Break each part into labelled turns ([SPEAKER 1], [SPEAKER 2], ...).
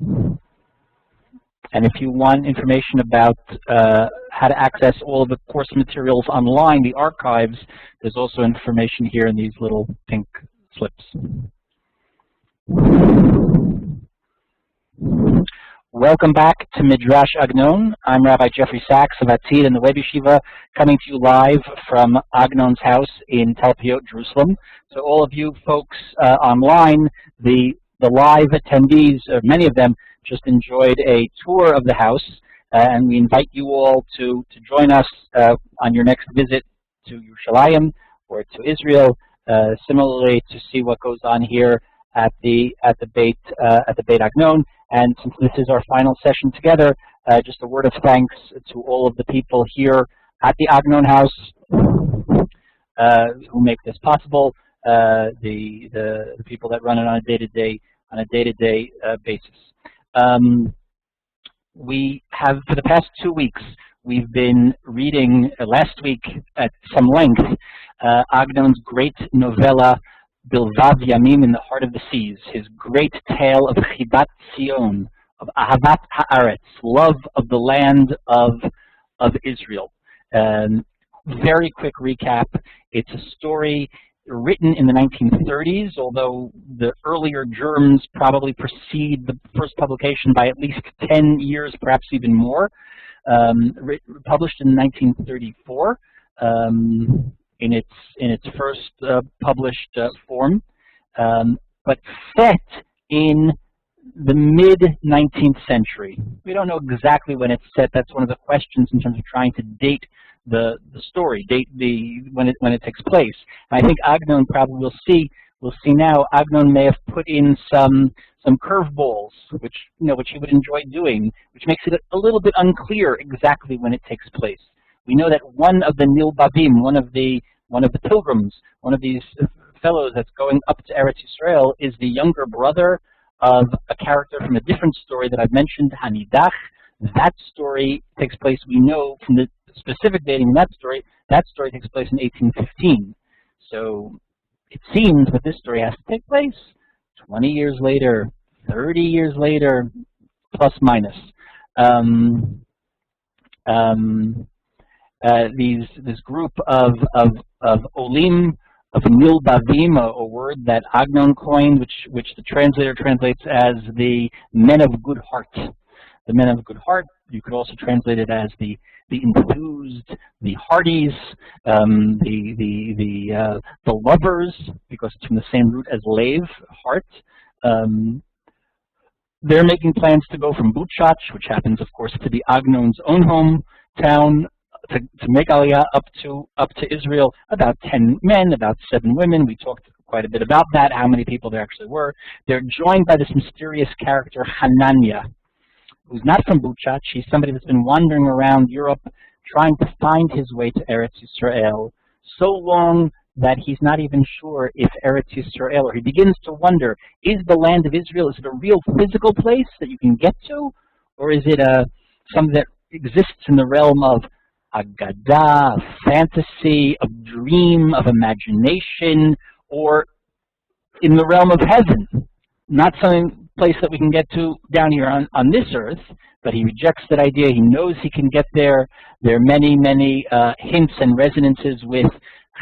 [SPEAKER 1] And if you want information about how to access all of the course materials online, the archives, there's also information here in these little pink slips. Welcome back to Midrash Agnon. I'm Rabbi Jeffrey Saks of Atid and the Web Yeshiva, coming to you live from Agnon's house in Talpiot, Jerusalem. So all of you folks online, the live attendees, many of them, just enjoyed a tour of the house, and we invite you all to join us on your next visit to Yerushalayim or to Israel, similarly to see what goes on here at the Beit Agnon. And since this is our final session together, just a word of thanks to all of the people here at the Agnon house who make this possible, the people that run it on a day-to-day basis. We have, for the past 2 weeks, we've been reading, last week at some length, Agnon's great novella, Bilvav Yamim, in the Heart of the Seas, his great tale of Chibat Zion, of Ahavat Haaretz, love of the land of Israel. Very quick recap. It's a story written in the 1930s, although the earlier germs probably precede the first publication by at least 10 years, perhaps even more. Published in 1934 in its first published form, but set in the mid-19th century. We don't know exactly when it's set. That's one of the questions in terms of trying to date the story, date when it takes place. And I think Agnon probably we'll see now. Agnon may have put in some curveballs, which he would enjoy doing, which makes it a little bit unclear exactly when it takes place. We know that one of the Nilbavim, one of the pilgrims, one of these fellows that's going up to Eretz Yisrael, is the younger brother of a character from a different story that I've mentioned, Hanidach. That story takes place, we know from the specific dating in that story takes place in 1815. So it seems that this story has to take place 20 years later, 30 years later, plus minus. This group of Olim, of Nilbavim, a word that Agnon coined, which the translator translates as the men of good heart. The men of good heart. You could also translate it as the enthused, the hearties, the lovers, because it's from the same root as lev, heart. They're making plans to go from Buczacz, which happens, of course, to be Agnon's own hometown, to make Aliya up to Israel. About 10 men, about 7 women. We talked quite a bit about that, how many people there actually were. They're joined by this mysterious character, Hanania, who's not from Buczacz. He's somebody that's been wandering around Europe trying to find his way to Eretz Yisrael so long that he's not even sure if Eretz Yisrael, or he begins to wonder, is the land of Israel, is it a real physical place that you can get to? Or is it something that exists in the realm of Agadah, of fantasy, of dream, of imagination, or in the realm of heaven? Not some place that we can get to down here on this earth, but he rejects that idea. He knows he can get there. There are many, many hints and resonances with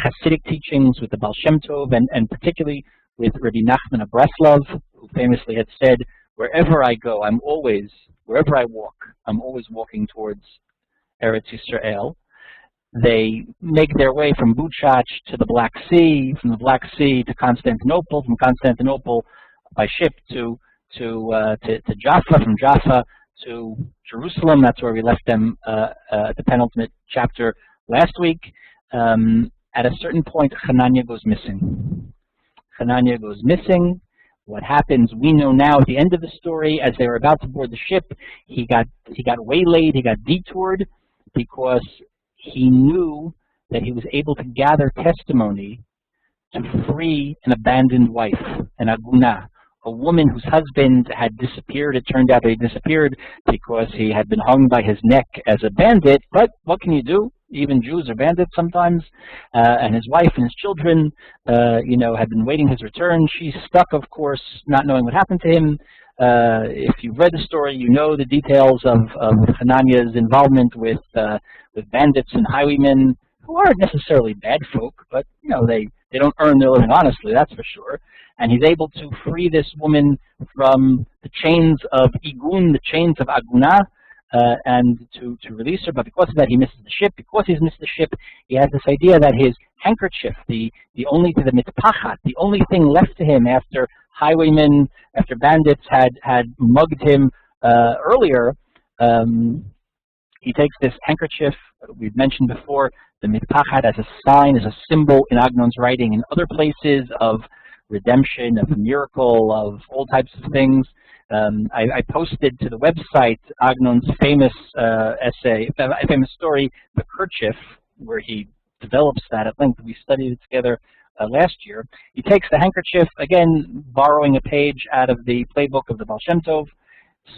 [SPEAKER 1] Hasidic teachings, with the Baal Shem Tov, and particularly with Rabbi Nachman of Breslov, who famously had said, wherever I go, wherever I walk, I'm always walking towards Eretz Yisrael. They make their way from Buczacz to the Black Sea, from the Black Sea to Constantinople, from Constantinople by ship to Jaffa, from Jaffa to Jerusalem. That's where we left them at the penultimate chapter last week. At a certain point, Hanania goes missing. Hanania goes missing. What happens, we know now at the end of the story, as they were about to board the ship, he got waylaid, he got detoured, because he knew that he was able to gather testimony to free an abandoned wife, an aguna, a woman whose husband had disappeared. It turned out that he disappeared because he had been hung by his neck as a bandit, but what can you do? Even Jews are bandits sometimes. And his wife and his children, had been waiting his return. She's stuck, of course, not knowing what happened to him. If you've read the story, you know the details of Hanania's involvement with bandits and highwaymen who aren't necessarily bad folk, but you know they don't earn their living honestly, that's for sure. And he's able to free this woman from the chains of Igun, the chains of Aguna, and to release her. But because of that, he misses the ship. Because he's missed the ship, he has this idea that his handkerchief, the only thing, the mitpachat, the only thing left to him after highwaymen, after bandits had mugged him earlier, he takes this handkerchief, we've mentioned before, the mitpachat as a sign, as a symbol in Agnon's writing in other places of redemption, of miracle, of all types of things. I posted to the website Agnon's famous essay, famous story, The Kerchief, where he develops that at length. We studied it together last year. He takes the handkerchief, again, borrowing a page out of the playbook of the Baal Shem Tov,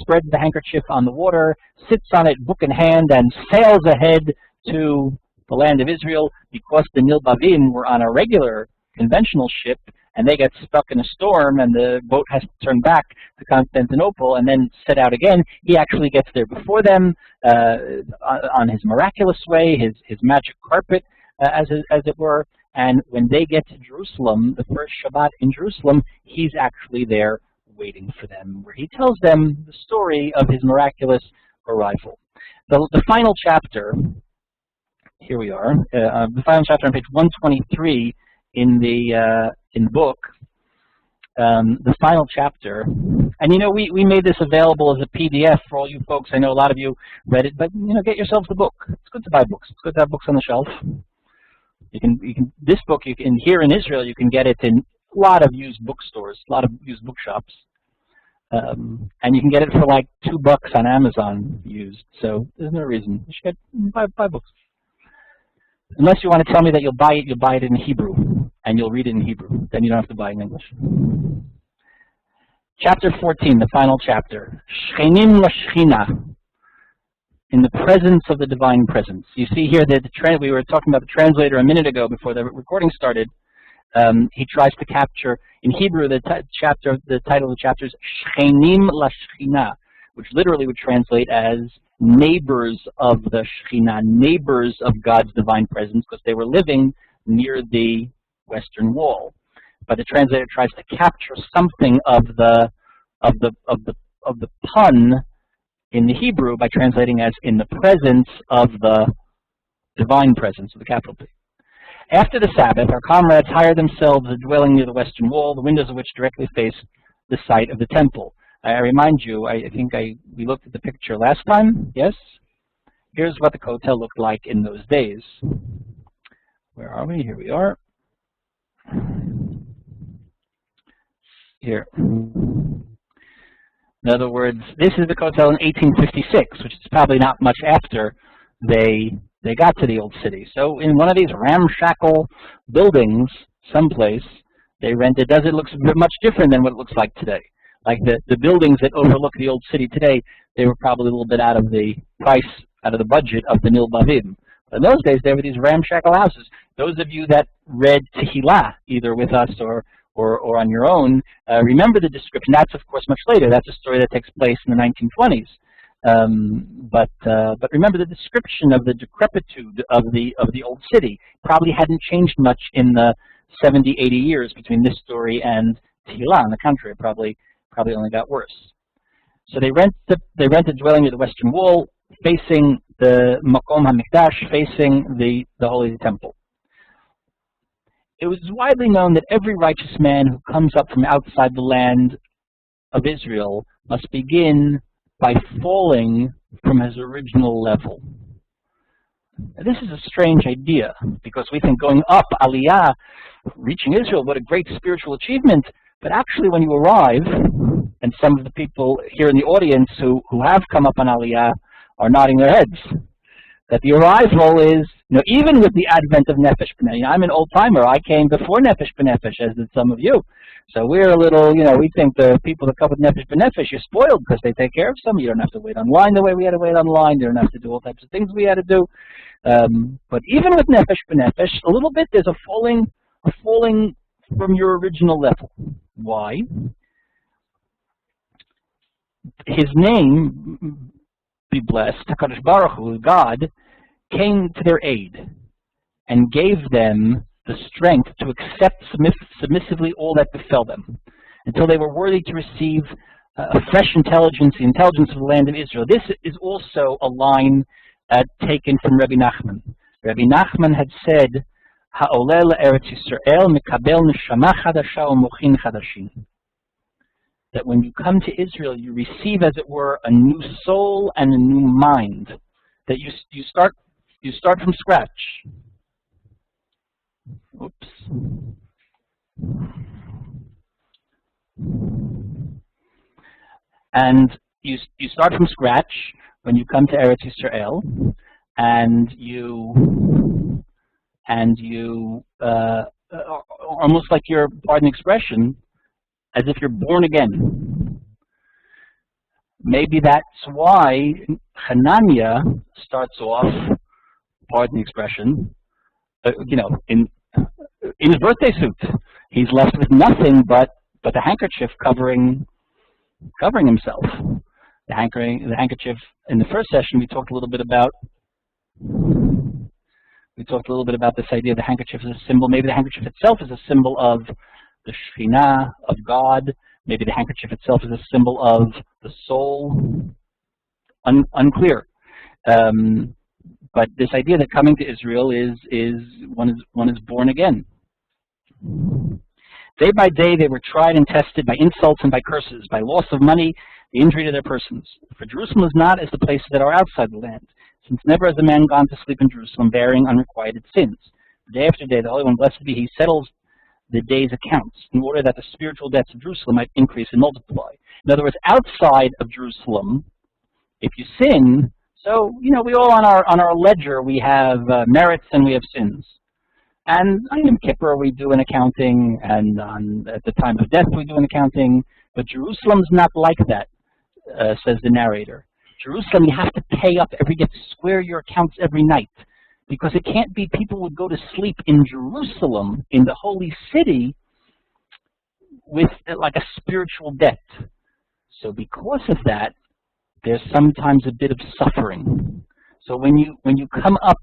[SPEAKER 1] spreads the handkerchief on the water, sits on it, book in hand, and sails ahead to the land of Israel. Because the Bilvav were on a regular, conventional ship, and they get stuck in a storm, and the boat has to turn back to Constantinople and then set out again. He actually gets there before them on his miraculous way, his magic carpet, as it were. And when they get to Jerusalem, the first Shabbat in Jerusalem, he's actually there waiting for them, where he tells them the story of his miraculous arrival. The final chapter, here we are, the final chapter on page 123 in the book, the final chapter. And you know, we made this available as a PDF for all you folks. I know a lot of you read it, but you know, get yourselves the book. It's good to buy books. It's good to have books on the shelf. This book you can, here in Israel, you can get it in a lot of used bookstores, a lot of used bookshops. And you can get it for like $2 on Amazon used. So there's no reason. You should buy books. Unless you want to tell me that you'll buy it in Hebrew, and you'll read it in Hebrew. Then you don't have to buy it in English. Chapter 14, the final chapter. Shchenim l'shchina, in the presence of the divine presence. You see here that we were talking about the translator a minute ago before the recording started. He tries to capture, in Hebrew, the title of the chapter is Shchenim l'shchina, which literally would translate as neighbors of the Shekhinah, neighbors of God's divine presence, because they were living near the Western Wall. But the translator tries to capture something of the pun in the Hebrew by translating as in the presence of the divine presence, with a capital P. After the Sabbath, our comrades hired themselves a dwelling near the Western Wall, the windows of which directly face the site of the temple. I remind you, I think we looked at the picture last time, yes? Here's what the kotel looked like in those days. Where are we? Here we are. Here. In other words, this is the kotel in 1856, which is probably not much after they got to the old city. So in one of these ramshackle buildings, someplace, they rented, does it look much different than what it looks like today? Like the buildings that overlook the old city today, they were probably a little bit out of the price, out of the budget of the Bilvav. But in those days, there were these ramshackle houses. Those of you that read Tehillah, either with us or on your own, remember the description. That's, of course, much later. That's a story that takes place in the 1920s. But remember the description of the decrepitude of the old city. Probably hadn't changed much in the 70, 80 years between this story and Tehillah. On the contrary, probably only got worse. So they rent a dwelling near the Western Wall, facing the Makom HaMikdash, facing the Holy Temple. It was widely known that every righteous man who comes up from outside the land of Israel must begin by falling from his original level. Now, this is a strange idea, because we think going up, Aliya, reaching Israel, what a great spiritual achievement. But actually, when you arrive, and some of the people here in the audience who have come up on Aliya are nodding their heads, that the arrival is, you know, even with the advent of Nefesh B'Nefesh. I'm an old-timer. I came before Nefesh B'Nefesh, as did some of you. So we're a little, you know, we think the people that come with Nefesh B'Nefesh, you're spoiled because they take care of some. You don't have to wait online the way we had to wait online. You don't have to do all types of things we had to do. But even with Nefesh B'Nefesh, a little bit, there's a falling from your original level. Why? his name, be blessed, HaKadosh Baruch Hu, God, came to their aid and gave them the strength to accept submissively all that befell them, until they were worthy to receive a fresh intelligence, the intelligence of the land of Israel. This is also a line taken from Rabbi Nachman. Rabbi Nachman had said, "Ha'oleh le'eretz Yisrael mikabel neshama chadasha u'mochin chadashim." That when you come to Israel, you receive, as it were, a new soul and a new mind. That you start from scratch. Oops. And you start from scratch when you come to Eretz Yisrael, and you almost like you're, pardon the expression, as if you're born again. Maybe that's why Hanania starts off, pardon the expression, in his birthday suit. He's left with nothing but the handkerchief covering himself. The handkerchief. In the first session, we talked a little bit about this idea of the handkerchief as a symbol. Maybe the handkerchief itself is a symbol of the Shekhinah, of God. Maybe the handkerchief itself is a symbol of the soul. Unclear. But this idea that coming to Israel is one is born again. Day by day they were tried and tested by insults and by curses, by loss of money, the injury to their persons. For Jerusalem is not as the places that are outside the land, since never has a man gone to sleep in Jerusalem bearing unrequited sins. Day after day, the Holy One, blessed be He, settles the day's accounts in order that the spiritual debts of Jerusalem might increase and multiply. In other words, outside of Jerusalem, if you sin, so we all on our ledger we have merits and we have sins. And on Yom Kippur we do an accounting, and at the time of death we do an accounting. But Jerusalem's not like that, says the narrator. Jerusalem, you have to pay up you have to square your accounts every night. Because it can't be people would go to sleep in Jerusalem, in the holy city, with like a spiritual debt. So because of that, there's sometimes a bit of suffering. So when you come up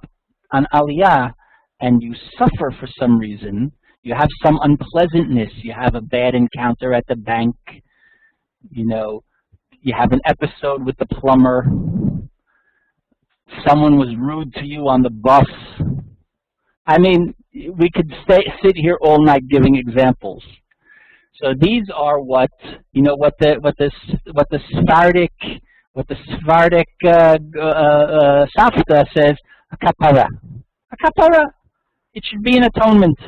[SPEAKER 1] on Aliya and you suffer for some reason, you have some unpleasantness, you have a bad encounter at the bank, you have an episode with the plumber, someone was rude to you on the bus. I mean, we could sit here all night giving examples. So these are what the Sephardic Savta says, a kapara. A kapara, it should be an atonement.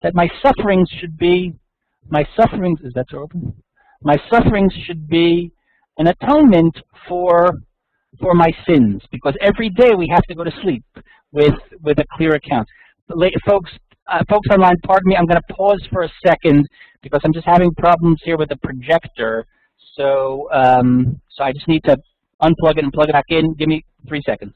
[SPEAKER 1] That my sufferings, is that so open? My sufferings should be an atonement for my sins, because every day we have to go to sleep with a clear account. Folks online, pardon me, I'm going to pause for a second because I'm just having problems here with the projector. So I just need to unplug it and plug it back in. Give me 3 seconds.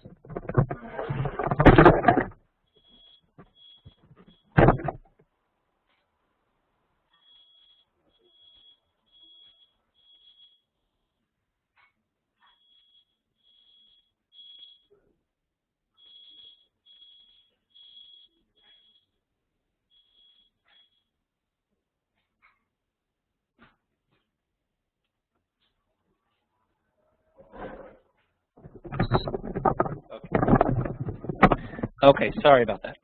[SPEAKER 1] Okay, sorry about that.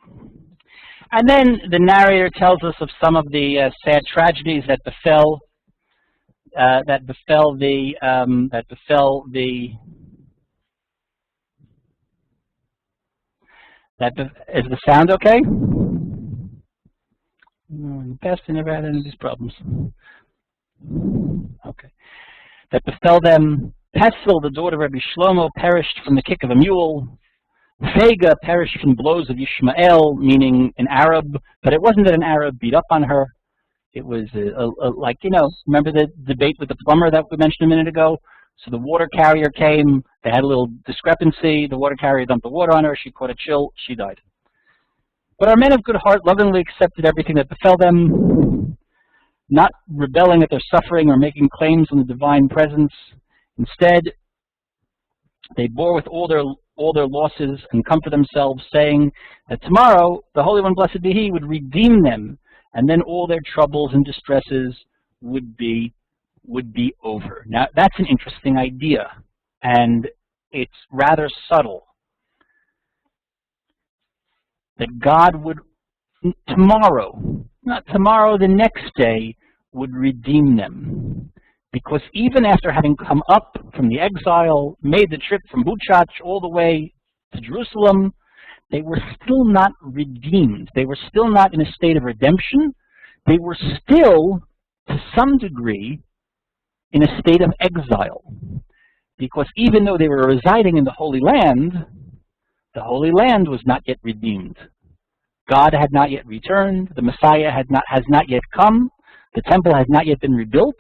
[SPEAKER 1] And then the narrator tells us of some of the sad tragedies that befell is the sound okay? In the past, I never had any of these problems. Okay. That befell them. Pesel, the daughter of Rabbi Shlomo, perished from the kick of a mule. Fega perished from blows of Yishmael, meaning an Arab, but it wasn't that an Arab beat up on her. It was like, remember the debate with the plumber that we mentioned a minute ago? So the water carrier came, they had a little discrepancy, the water carrier dumped the water on her, she caught a chill, she died. But our men of good heart lovingly accepted everything that befell them, not rebelling at their suffering or making claims on the divine presence. Instead, they bore with all their losses and comfort themselves, saying that tomorrow the Holy One, blessed be He, would redeem them, and then all their troubles and distresses would be over. Now, that's an interesting idea, and it's rather subtle. That God would tomorrow, not tomorrow, the next day, would redeem them. Because even after having come up from the exile, made the trip from Buczacz all the way to Jerusalem, they were still not redeemed. They were still not in a state of redemption. They were still, to some degree, in a state of exile. Because even though they were residing in the Holy Land was not yet redeemed. God had not yet returned. The Messiah has not yet come. The temple has not yet been rebuilt.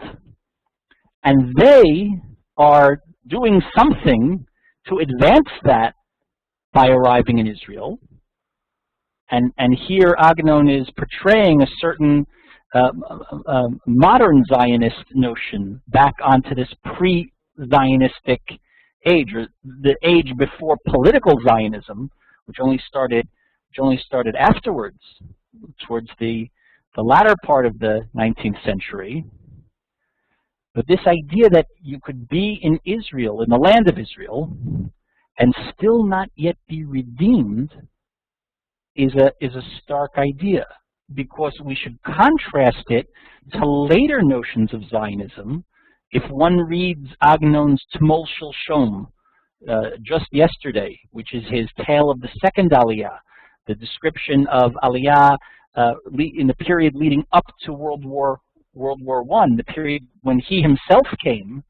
[SPEAKER 1] And they are doing something to advance that by arriving in Israel. And here Agnon is portraying a certain modern Zionist notion back onto this pre-Zionistic age, or the age before political Zionism, which only started afterwards, towards the latter part of the 19th century. But this idea that you could be in Israel, in the land of Israel, and still not yet be redeemed is a stark idea, because we should contrast it to later notions of Zionism. If one reads Agnon's Tmol Shel Shom just yesterday, which is his tale of the second Aliya, the description of Aliya in the period leading up to World War I, the period when he himself came,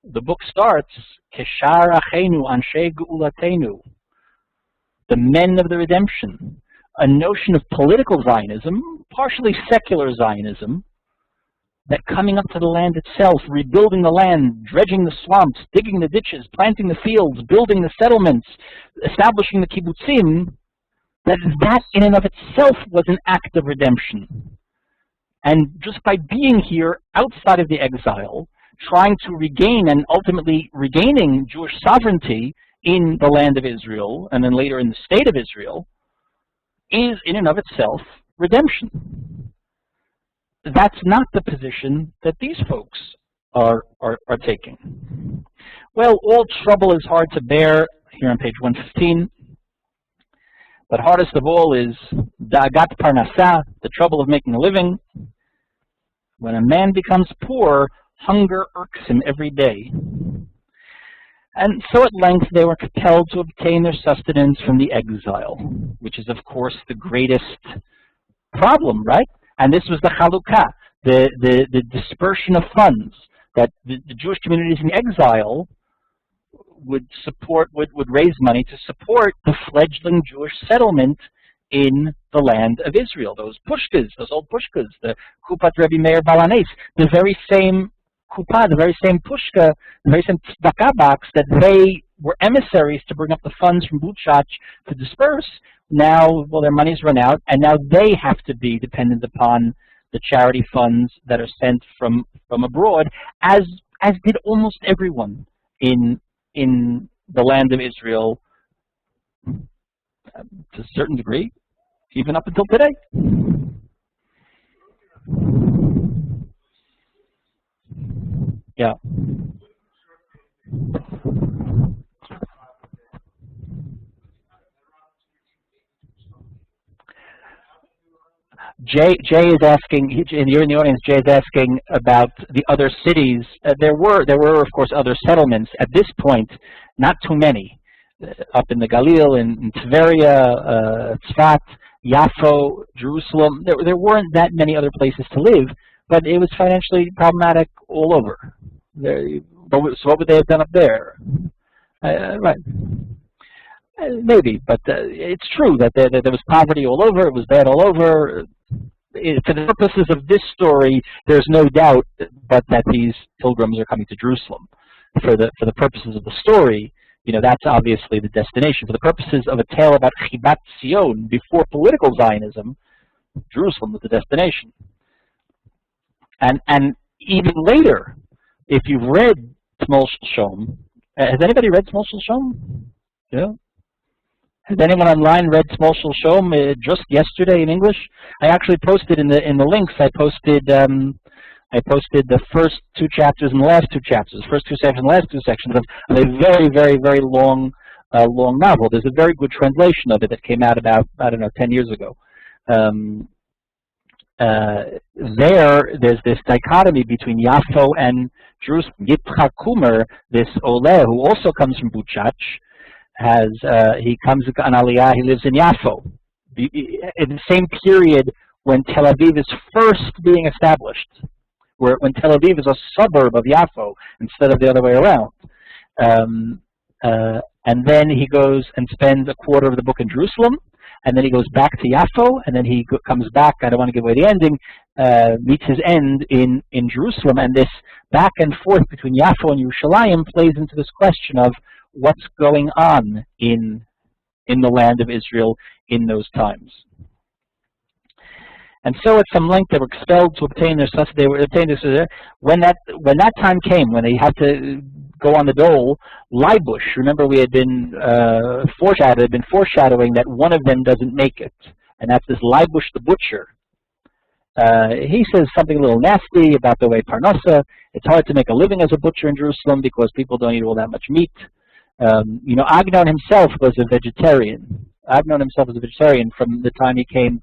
[SPEAKER 1] the book starts, Keshar Achenu Anshe Geulatenu, the men of the redemption, a notion of political Zionism, partially secular Zionism, that coming up to the land itself, rebuilding the land, dredging the swamps, digging the ditches, planting the fields, building the settlements, establishing the kibbutzim, that in and of itself was an act of redemption. And just by being here outside of the exile, trying to regain and ultimately regaining Jewish sovereignty in the land of Israel, and then later in the state of Israel, is in and of itself redemption. That's not the position that these folks are taking. Well, all trouble is hard to bear, here on page 115. But hardest of all is da'agat parnasah, the trouble of making a living. When a man becomes poor, hunger irks him every day. And so at length they were compelled to obtain their sustenance from the exile, which is of course the greatest problem, right? And this was the chalukah, the dispersion of funds, that the Jewish communities in exile would raise money to support the fledgling Jewish settlement in the land of Israel. Those pushkas, those old pushkas, the Kupat Rebbe Meir Balanes, the very same kupa, the very same pushka, the very same tzedakah box that they were emissaries to bring up the funds from Buczacz to disperse. Now, well, their money's run out, and now they have to be dependent upon the charity funds that are sent from abroad, as did almost everyone in the land of Israel, to a certain degree, even up until today. Yeah. Jay is asking, and you're in the audience, Jay is asking about the other cities. There were, of course, other settlements. At this point, not too many. Up in the Galil, in Tveria, Tzfat, Yafo, Jerusalem, there weren't that many other places to live, but it was financially problematic all over. So what would they have done up there? Right. Maybe, but it's true that there was poverty all over, it was bad all over. For the purposes of this story, there's no doubt but that these pilgrims are coming to Jerusalem. For the purposes of the story, you know, that's obviously the destination. For the purposes of a tale about Chibat Zion, before political Zionism, Jerusalem was the destination. And even later, if you've read Smol Shom, has anybody read Smol Shom? Yeah. Has anyone online read Smol Shom just yesterday in English? I actually posted in the links. I posted the first two chapters and the last two chapters, the first two sections and the last two sections of a very, very, very long novel. There's a very good translation of it that came out about, I don't know, 10 years ago. There's this dichotomy between Yafo and Jerusalem. Yitzchak Kumer, this Ole, who also comes from Buczacz, he comes on Aliya, he lives in Yafo. In the same period when Tel Aviv is first being established, when Tel Aviv is a suburb of Yafo instead of the other way around. And then he goes and spends a quarter of the book in Jerusalem, and then he goes back to Yafo, and then he comes back, I don't want to give away the ending, meets his end in Jerusalem, and this back and forth between Yafo and Yerushalayim plays into this question of what's going on in the land of Israel in those times. And so at some length they were expelled to obtain their sustenance. They were obtained this. When that time came, when they had to go on the dole, Leibush, remember we had been foreshadowing that one of them doesn't make it, and that's this Leibush the butcher. He says something a little nasty about the way Parnassa. It's hard to make a living as a butcher in Jerusalem because people don't eat all that much meat. Agnon himself was a vegetarian. Agnon himself was a vegetarian from the time he came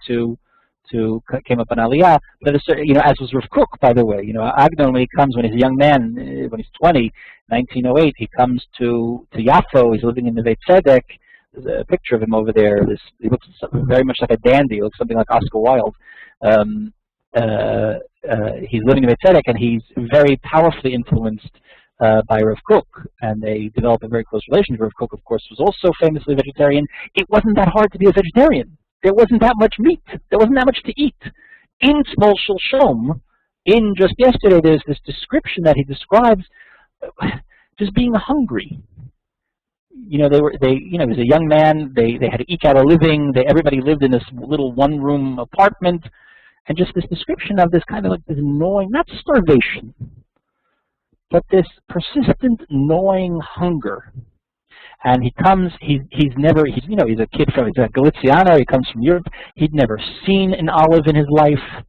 [SPEAKER 1] came up on Aliya, but as was Rav Kook, by the way. Agnon, when he's a young man, when he's 20, 1908, he comes to Yafo. He's living in the Beit Tzedek. There's a picture of him over there. He looks very much like a dandy. He looks something like Oscar Wilde. He's living in Beit Tzedek, and he's very powerfully influenced by Rav Kook, and they develop a very close relationship. Rav Kook, of course, was also famously vegetarian. It wasn't that hard to be a vegetarian. There wasn't that much meat. There wasn't that much to eat. In Smol Shom, in just yesterday, there's this description that he describes just being hungry. He was a young man. They had to eke out a living. Everybody lived in this little one-room apartment, and just this description of this kind of like this gnawing, not starvation, but this persistent gnawing hunger. And he's a kid from Galiciano, he comes from Europe. He'd never seen an olive in his life.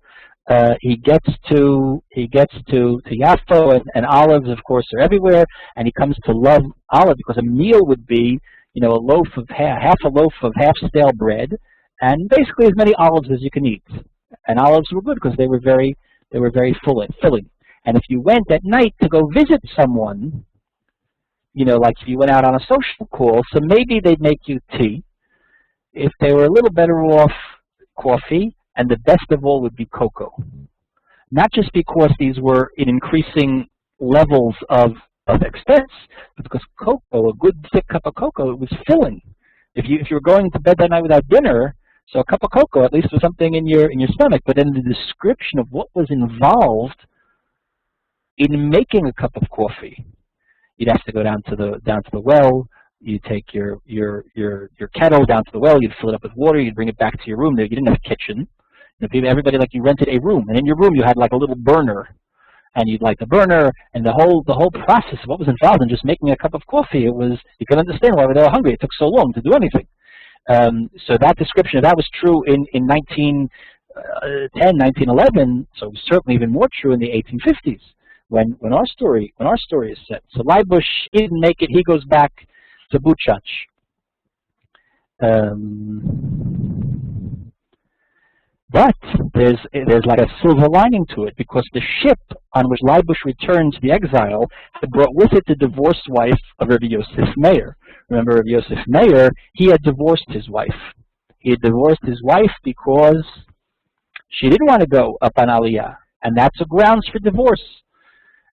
[SPEAKER 1] He gets to Yafo, and olives, of course, are everywhere, and he comes to love olive because a meal would be, half a loaf of half-stale bread, and basically as many olives as you can eat. And olives were good because they were very filling. And if you went at night to go visit someone, like if you went out on a social call, so maybe they'd make you tea. If they were a little better off, coffee, and the best of all would be cocoa. Not just because these were in increasing levels of expense, but because cocoa, a good thick cup of cocoa, it was filling. If you were going to bed that night without dinner, so a cup of cocoa at least was something in your stomach. But then the description of what was involved in making a cup of coffee. You'd have to go down to the well. You'd take your kettle down to the well. You'd fill it up with water. You'd bring it back to your room. You didn't have a kitchen. Everybody, like, you rented a room, and in your room you had like a little burner, and you'd light the burner, and the whole process of what was involved in just making a cup of coffee. You could understand why they were hungry. It took so long to do anything. So that description, if that was true in 1910, 1911, so it was certainly even more true in the 1850s. When our story is set. So Leibush didn't make it. He goes back to Buczacz. But there's like a silver lining to it, because the ship on which Leibush returned to the exile had brought with it the divorced wife of Rabbi Yosef Meir. Remember, Rabbi Yosef Meir, he had divorced his wife. He had divorced his wife because she didn't want to go up on Aliya, and that's a grounds for divorce.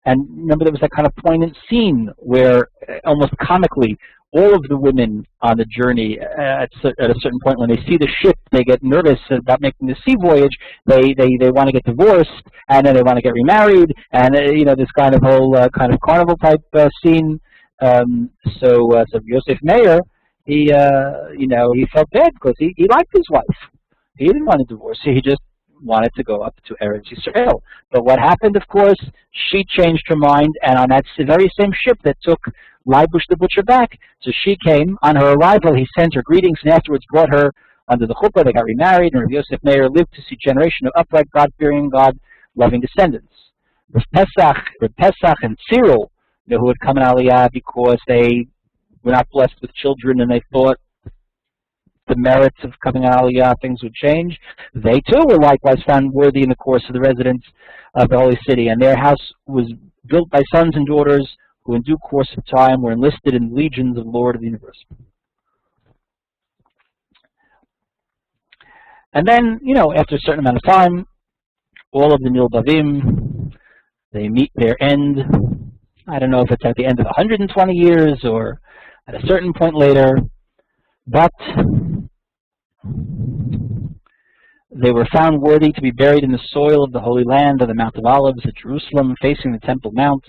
[SPEAKER 1] And remember, there was that kind of poignant scene where, almost comically, all of the women on the journey, at a certain point, when they see the ship, they get nervous about making the sea voyage. They want to get divorced, and then they want to get remarried, and this kind of whole kind of carnival type scene. So Yosef Meir, he felt bad because he liked his wife. He didn't want to divorce. He just wanted to go up to Eretz Yisrael. But what happened, of course, she changed her mind, and on that very same ship that took Leibush the butcher back, so she came. On her arrival, he sent her greetings, and afterwards brought her under the chuppah. They got remarried, and Rabbi Yosef Meir lived to see generation of upright, God-fearing, God-loving descendants. Rav Pesach and Cyril, who had come in Aliyah because they were not blessed with children, and they thought the merits of coming out of Aliyah, things would change. They too were likewise found worthy in the course of the residents of the holy city, and their house was built by sons and daughters who in due course of time were enlisted in legions of the Lord of the universe. And then, after a certain amount of time, all of the Bilvavim, they meet their end. I don't know if it's at the end of 120 years or at a certain point later, but they were found worthy to be buried in the soil of the Holy Land of the Mount of Olives at Jerusalem, facing the Temple Mount,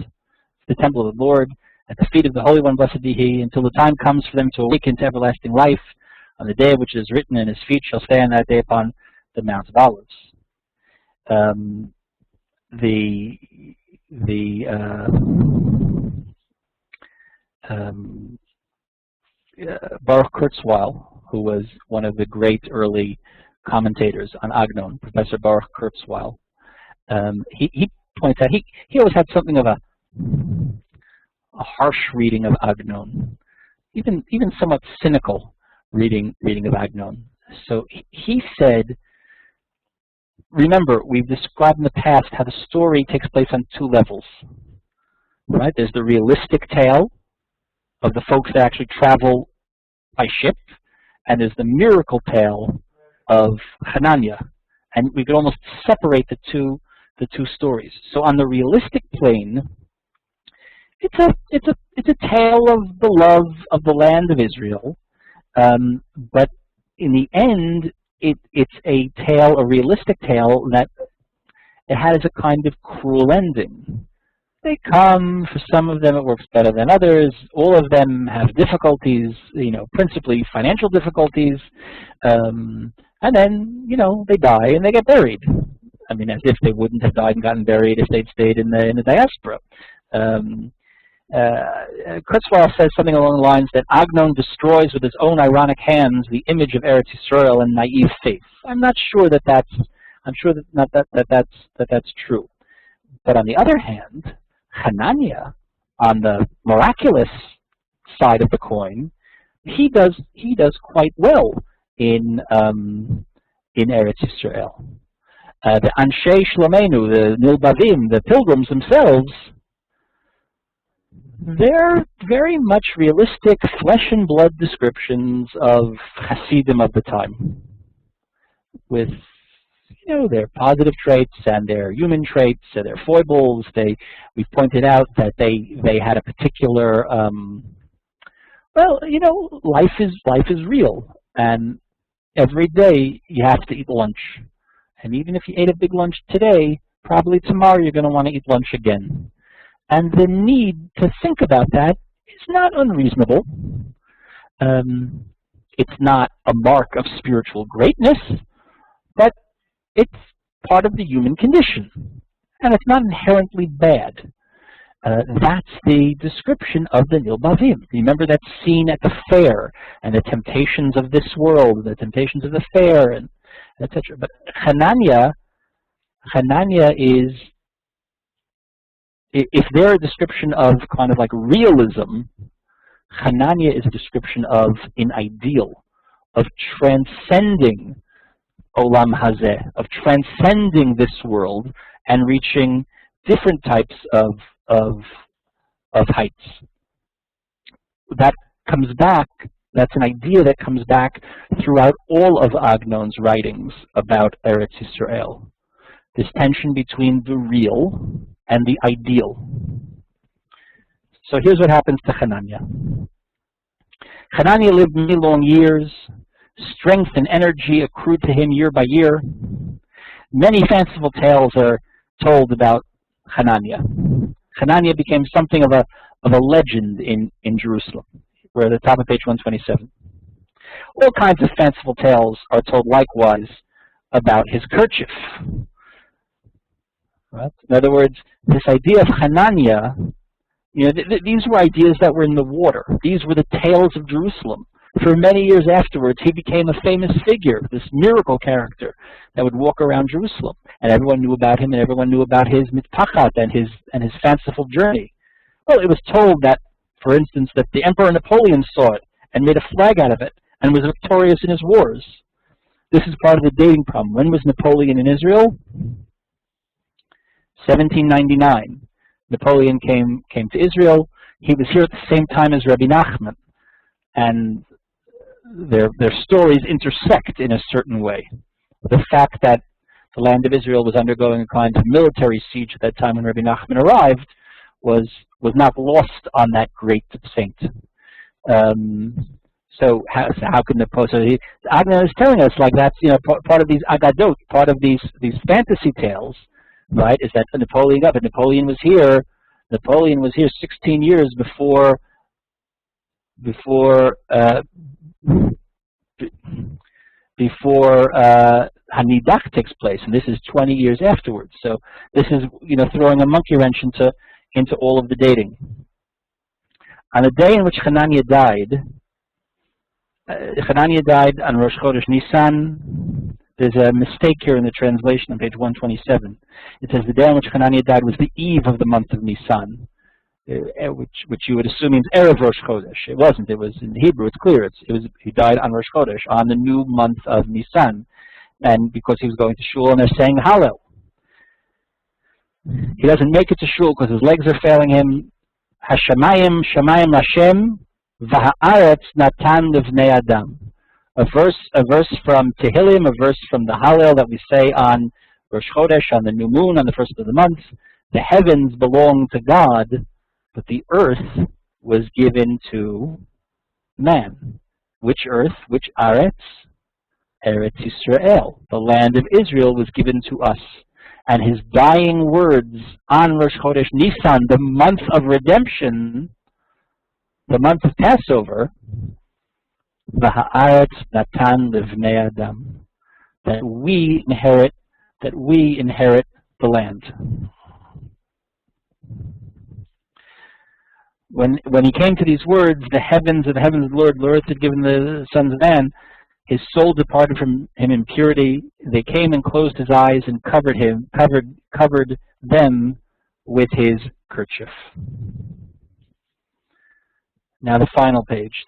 [SPEAKER 1] the Temple of the Lord, at the feet of the Holy One, blessed be He, until the time comes for them to awaken to everlasting life on the day which is written, and His feet shall stand that day upon the Mount of Olives. Baruch Kurzweil, who was one of the great early commentators on Agnon, Professor Baruch Kurzweil, he points out he always had something of a harsh reading of Agnon, even somewhat cynical reading of Agnon. So he said, remember, we've described in the past how the story takes place on two levels, right? There's the realistic tale of the folks that actually travel by ship, and there's the miracle tale of Hanania, and we could almost separate the two stories. So on the realistic plane, it's a tale of the love of the land of Israel, but in the end, it's a realistic tale that it has a kind of cruel ending. They come, for some of them it works better than others. All of them have difficulties, principally financial difficulties, and then, they die and they get buried. I mean, as if they wouldn't have died and gotten buried if they'd stayed in the diaspora. Kurzweil says something along the lines that Agnon destroys with his own ironic hands the image of Eretz Yisrael and naive faith. I'm not sure that's true. But on the other hand, Hanania, on the miraculous side of the coin, he does quite well in Eretz Yisrael. The Anshei Shlomenu, the Bilvavim, the pilgrims themselves, they're very much realistic flesh and blood descriptions of Hasidim of the time, with their positive traits and their human traits and their foibles. We've pointed out that they had a particular life is real, and every day you have to eat lunch, and even if you ate a big lunch today, probably tomorrow you're going to want to eat lunch again. And the need to think about that is not unreasonable. It's not a mark of spiritual greatness, but it's part of the human condition, and it's not inherently bad. That's the description of the Bilvavim. Remember that scene at the fair, and the temptations of this world, the temptations of the fair, and etc. But Hanania is, if they're a description of kind of like realism, Hanania is a description of an ideal, of transcending Olam Hazeh, of transcending this world and reaching different types of heights. That comes back, that's an idea that comes back throughout all of Agnon's writings about Eretz Yisrael. This tension between the real and the ideal. So here's what happens to Hanania. Hanania lived many long years. Strength and energy accrued to him year by year. Many fanciful tales are told about Hanania. Hanania became something of a legend in Jerusalem. We're at the top of page 127. All kinds of fanciful tales are told likewise about his kerchief. Right? In other words, this idea of Hanania, these were ideas that were in the water. These were the tales of Jerusalem. For many years afterwards, he became a famous figure, this miracle character that would walk around Jerusalem, and everyone knew about him, and everyone knew about his mitpachat and his fanciful journey. Well, it was told that, for instance, that the Emperor Napoleon saw it and made a flag out of it and was victorious in his wars. This is part of the dating problem. When was Napoleon in Israel? 1799. Napoleon came to Israel. He was here at the same time as Rabbi Nachman, and their stories intersect in a certain way. The fact that the land of Israel was undergoing a kind of military siege at that time when Rabbi Nachman arrived was not lost on that great saint. So how can Napoleon? Agnon is telling us, like, that's part of these agadot, part of these fantasy tales, right? Is that Napoleon got, but Napoleon was here 16 years before Hanidach takes place, and this is 20 years afterwards. So this is throwing a monkey wrench into all of the dating. On the day in which Hanania died on Rosh Chodesh Nisan. There's a mistake here in the translation on page 127. It says the day on which Hanania died was the eve of the month of Nisan, which you would assume means Erev Rosh Chodesh. It wasn't. It was in Hebrew. It's clear. He died on Rosh Chodesh, on the new month of Nisan, and because he was going to shul, and they're saying Hallel. He doesn't make it to shul because his legs are failing him. Hashamayim shamayim Lashem v'ha'aretz natan livnei adam. A verse from Tehillim, a verse from the Hallel that we say on Rosh Chodesh, on the new moon, on the first of the month. The heavens belong to God, but the earth was given to man. Which earth? Which Aretz? Eretz Yisrael. The land of Israel was given to us. And his dying words on Rosh Chodesh Nisan, the month of redemption, the month of Passover, V'ha'aretz natan livnei adam, that we inherit the land. When he came to these words, the heavens of the Lord had given the sons of man, his soul departed from him in purity. They came and closed his eyes and covered them with his kerchief. Now the final page,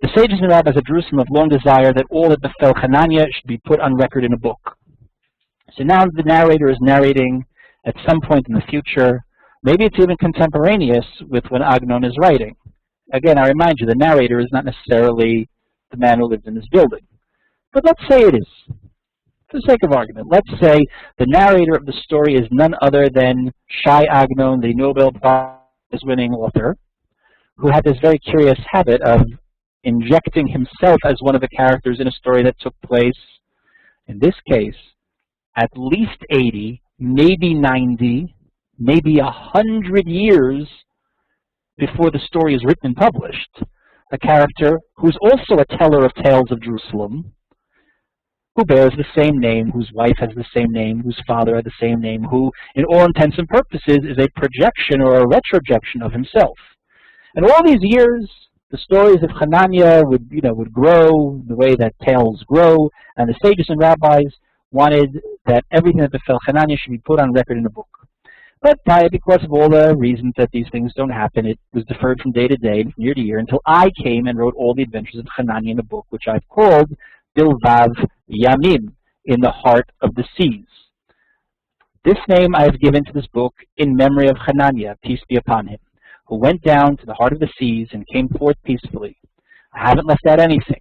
[SPEAKER 1] The sages and rabbis of Jerusalem have long desired that all that befell Hanania should be put on record in a book. So now the narrator is narrating at some point in the future. Maybe it's even contemporaneous with when Agnon is writing. Again, I remind you, the narrator is not necessarily the man who lived in this building. But let's say it is. For the sake of argument, let's say the narrator of the story is none other than Shai Agnon, the Nobel Prize-winning author, who had this very curious habit of injecting himself as one of the characters in a story that took place, in this case, at least 80, maybe 90, maybe 100 years before the story is written and published. A character who's also a teller of tales of Jerusalem, who bears the same name, whose wife has the same name, whose father had the same name, who, in all intents and purposes, is a projection or a retrojection of himself. And all these years, the stories of Hanania would grow the way that tales grow, and the sages and rabbis wanted that everything that befell Hanania should be put on record in a book. But because of all the reasons that these things don't happen, it was deferred from day to day and from year to year until I came and wrote all the adventures of Hanania in a book, which I've called Bilvav Yamim, in the heart of the seas. This name I have given to this book in memory of Hanania, peace be upon him, who went down to the heart of the seas and came forth peacefully. I haven't left out anything.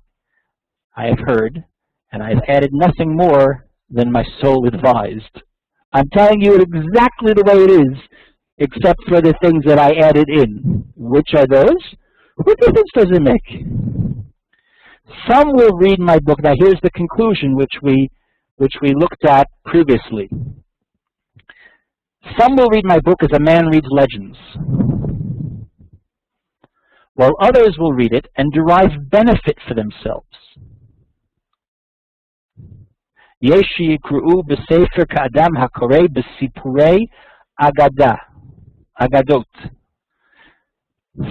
[SPEAKER 1] I have heard, and I have added nothing more than my soul advised. I'm telling you it exactly the way it is, except for the things that I added in. Which are those? What difference does it make? Some will read my book. Now here's the conclusion which we looked at previously. Some will read my book as a man reads legends, while others will read it and derive benefit for themselves. Yesh yikru'u b'sefer ka'adam hakorei b'sipurei agadot.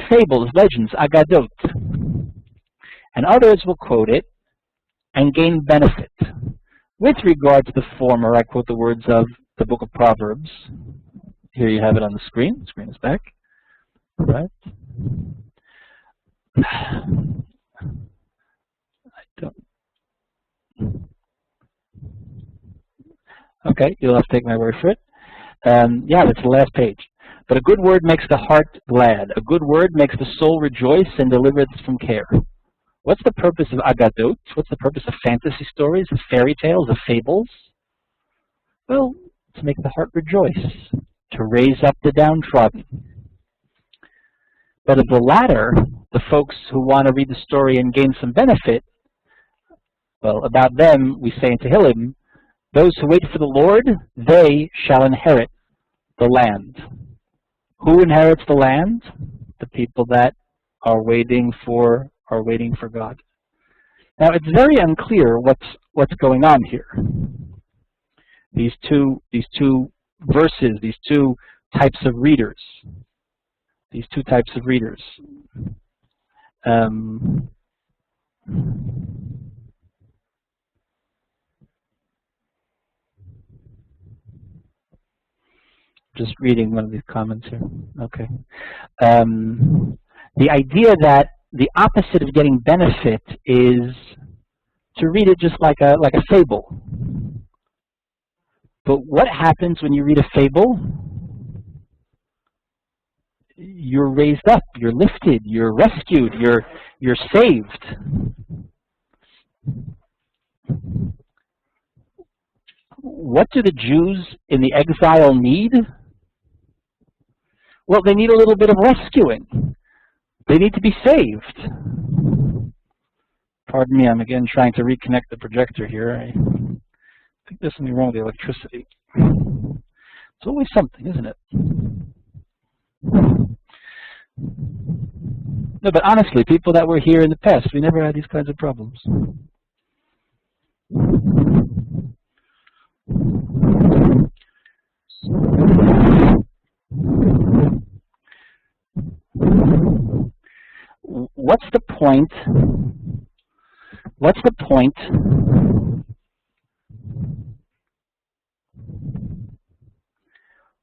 [SPEAKER 1] Fables, legends, agadot. And others will quote it and gain benefit. With regard to the former, I quote the words of the book of Proverbs. Here you have it on the screen. The screen is back. Right. I don't. Okay, you'll have to take my word for it. Yeah, that's the last page. But a good word makes the heart glad. A good word makes the soul rejoice and delivereth from care. What's the purpose of agadot? What's the purpose of fantasy stories, of fairy tales, of fables? Well, to make the heart rejoice, to raise up the downtrodden. But of the latter, the folks who want to read the story and gain some benefit, well, about them we say in Tehillim, those who wait for the Lord, they shall inherit the land. Who inherits the land? The people that are waiting for God. Now it's very unclear what's going on here. These two verses, these two types of readers. Just reading one of these comments here. Okay. The idea that the opposite of getting benefit is to read it just like a fable. But what happens when you read a fable? You're raised up, you're lifted, you're rescued, you're saved. What do the Jews in the exile need? Well, they need a little bit of rescuing. They need to be saved. Pardon me, I'm again trying to reconnect the projector here. I think there's something wrong with the electricity. It's always something, isn't it? No, but honestly, people that were here in the past, we never had these kinds of problems. What's the point? What's the point?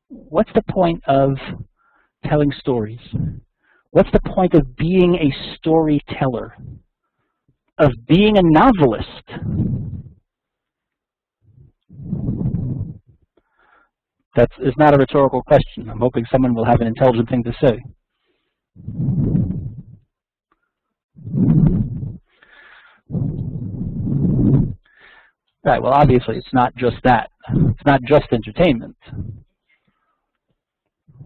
[SPEAKER 1] What's the point of telling stories? What's the point of being a storyteller? Of being a novelist? That is not a rhetorical question. I'm hoping someone will have an intelligent thing to say. Right, well, obviously, it's not just that. It's not just entertainment.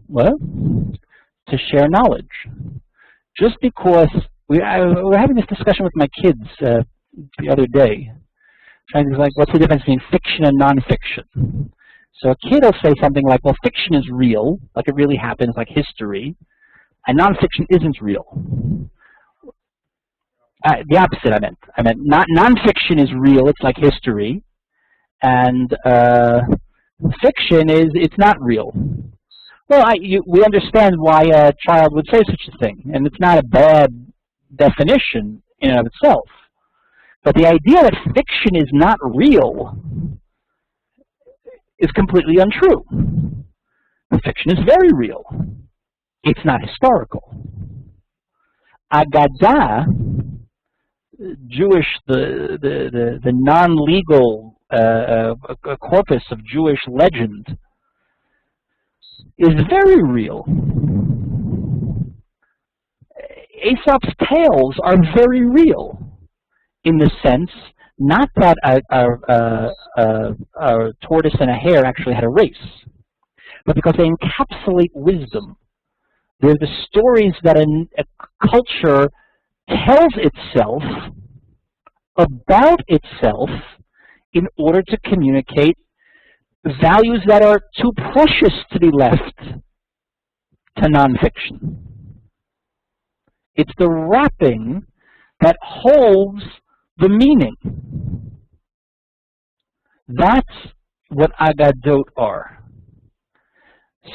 [SPEAKER 1] Well, to share knowledge. Just because we're having this discussion with my kids the other day, trying to like, what's the difference between fiction and nonfiction? So a kid will say something like, well, fiction is real, like it really happens, like history, and nonfiction isn't real. The opposite I meant. Nonfiction is real, it's like history, and fiction it's not real. Well, we understand why a child would say such a thing, and it's not a bad definition in and of itself. But the idea that fiction is not real is completely untrue. Fiction is very real. It's not historical. Agadah, Jewish, the non-legal corpus of Jewish legend, is very real. Aesop's tales are very real, in the sense, not that a tortoise and a hare actually had a race, but because they encapsulate wisdom. They're the stories that a culture tells itself about itself in order to communicate values that are too precious to be left to nonfiction. It's the wrapping that holds the meaning. That's what Agadot are.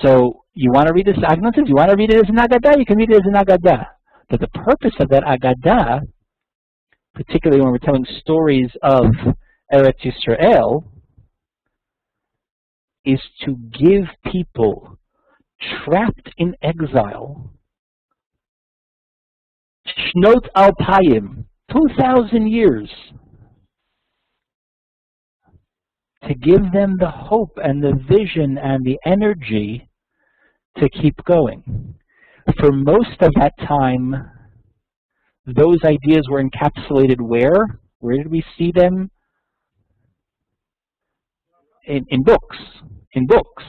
[SPEAKER 1] So you want to read this Agnon? If you want to read it as an Agadah, you can read it as an Agadah. But the purpose of that Agadah, particularly when we're telling stories of Eretz Yisrael, is to give people trapped in exile, Shnot Alpayim, 2,000 years, to give them the hope and the vision and the energy to keep going. For most of that time, those ideas were encapsulated where? Where did we see them? In books. In books.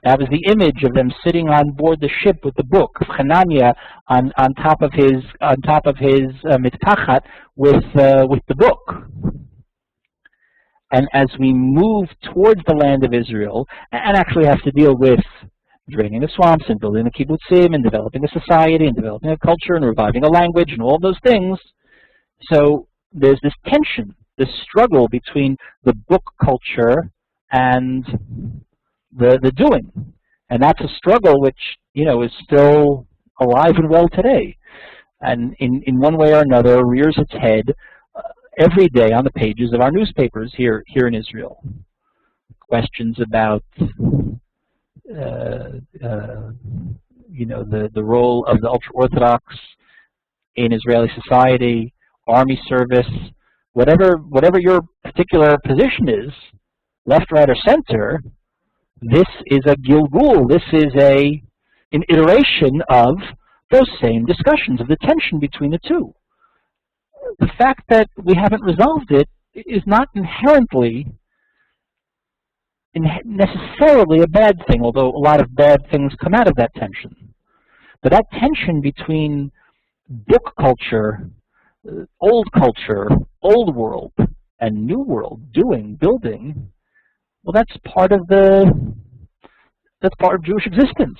[SPEAKER 1] That was the image of them sitting on board the ship with the book of Hanania on top of his mitcachat with the book. And as we move towards the land of Israel, and actually have to deal with draining the swamps and building the kibbutzim and developing a society and developing a culture and reviving a language and all those things, so there's this tension, this struggle between the book culture and the doing. And that's a struggle which, is still alive and well today. And in one way or another rears its head every day on the pages of our newspapers here in Israel. Questions about the role of the Ultra-Orthodox in Israeli society, army service, whatever your particular position is, left, right, or center, this is a gilgul, this is an iteration of those same discussions, of the tension between the two. The fact that we haven't resolved it is not inherently necessarily a bad thing, although a lot of bad things come out of that tension. But that tension between book culture, old world, and new world, doing, building, well, that's part of Jewish existence.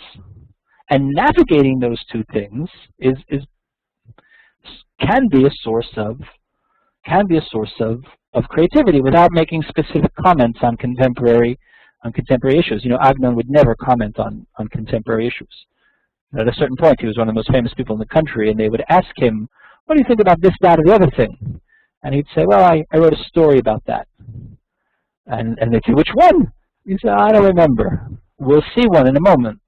[SPEAKER 1] And navigating those two things can be a source of creativity without making specific comments on contemporary issues. Agnon would never comment on contemporary issues. At a certain point, he was one of the most famous people in the country, and they would ask him, "What do you think about this, that, or the other thing?" And he'd say, "Well, I wrote a story about that." And they'd say, "Which one?" He said, "I don't remember. We'll see one in a moment."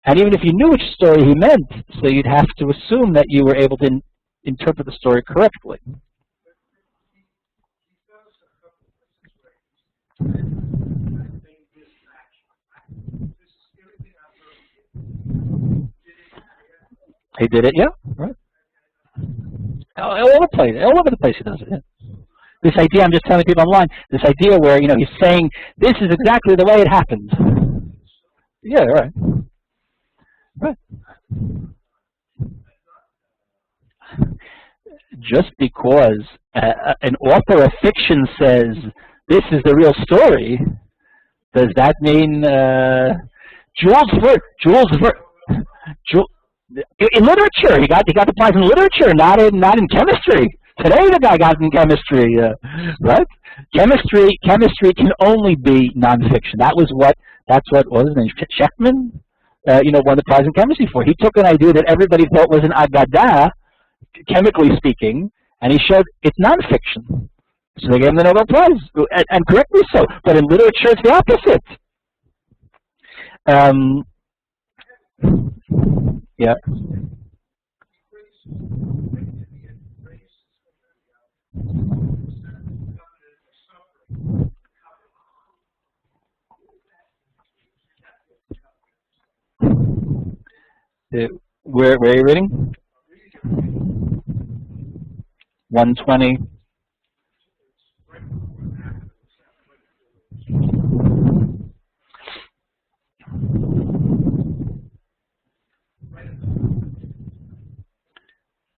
[SPEAKER 1] And even if you knew which story he meant, so you'd have to assume that you were able to interpret the story correctly. He did it, yeah, right. All over the place he does it. Yeah. This idea, I'm just telling people online, this idea where, he's saying, this is exactly the way it happened. Yeah, right. Right. Just because an author of fiction says, this is the real story, does that mean in literature, he got the prize in literature, not in chemistry. Today the guy got in chemistry, right? Chemistry can only be nonfiction. That's what was his name? Shechtman, won the prize in chemistry for. He took an idea that everybody thought was an agadah, chemically speaking, and he showed it's nonfiction. So they gave him the Nobel Prize, and correctly so. But in literature, it's the opposite. Yeah. Where are you reading? 120.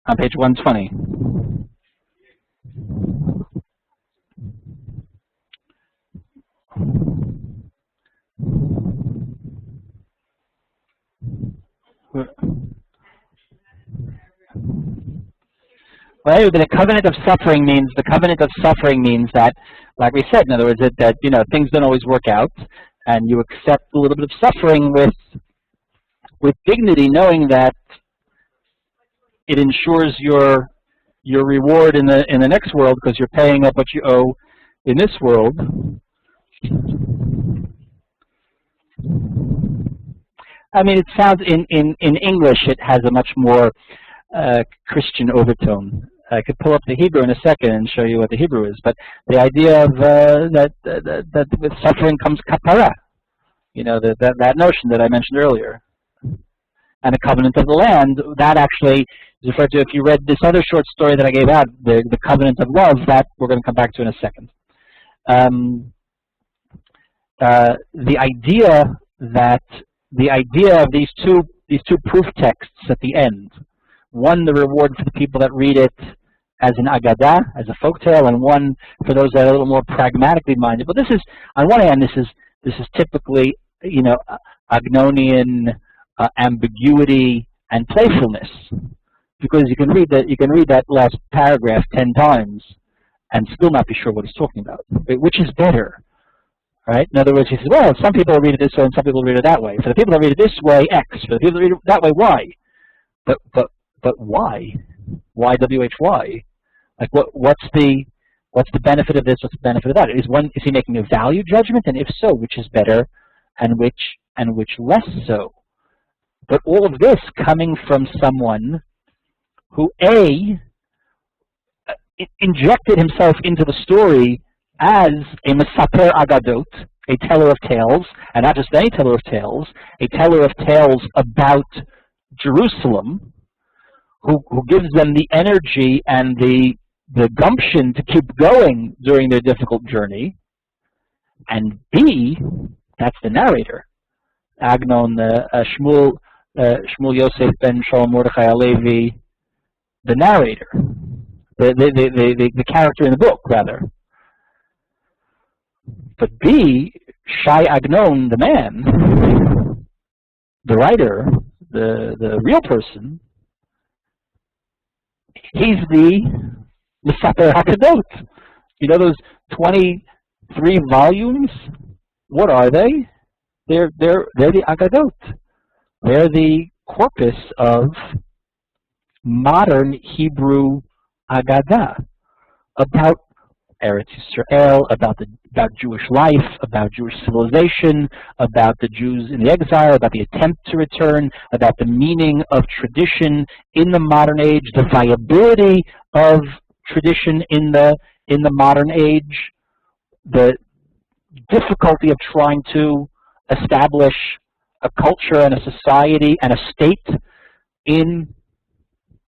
[SPEAKER 1] On page 120. Well, anyway, the covenant of suffering means that, like we said, in other words, that things don't always work out, and you accept a little bit of suffering with dignity, knowing that it ensures your reward in the next world, because you're paying up what you owe in this world. I mean, it sounds in English it has a much more Christian overtone. I could pull up the Hebrew in a second and show you what the Hebrew is, but the idea of that with suffering comes kapara, that notion that I mentioned earlier, and the covenant of the land, that actually is referred to. If you read this other short story that I gave out, the covenant of love, that we're going to come back to in a second. The idea of these two proof texts at the end, one the reward for the people that read it as an agadah, as a folktale, and one for those that are a little more pragmatically minded. But this is, on one hand, this is typically Agnonian ambiguity and playfulness, because you can read that last paragraph 10 times and still not be sure what he's talking about. Which is better? Right? In other words, he says, well, some people read it this way and some people read it that way. For the people that read it this way, X. For the people that read it that way, Y. But why? Why WHY? Like what's the benefit of this? What's the benefit of that? Is he making a value judgment? And if so, which is better, and which less so? But all of this coming from someone who injected himself into the story as a Mesaper Agadot, a teller of tales, and not just any teller of tales, a teller of tales about Jerusalem, who gives them the energy and the gumption to keep going during their difficult journey. And B, that's the narrator, Agnon, Shmuel Yosef ben Shalom Mordechai Alevi, the narrator, the character in the book, rather. But B, Shai Agnon, the man, the writer, the real person, he's the Mesaper Hakadot. Those 23 volumes, what are they? They're the Agadot. They're the corpus of modern Hebrew Agadah, about Eretz Yisrael, about Jewish life, about Jewish civilization, about the Jews in the exile, about the attempt to return, about the meaning of tradition in the modern age, the viability of tradition in the modern age, the difficulty of trying to establish a culture and a society and a state in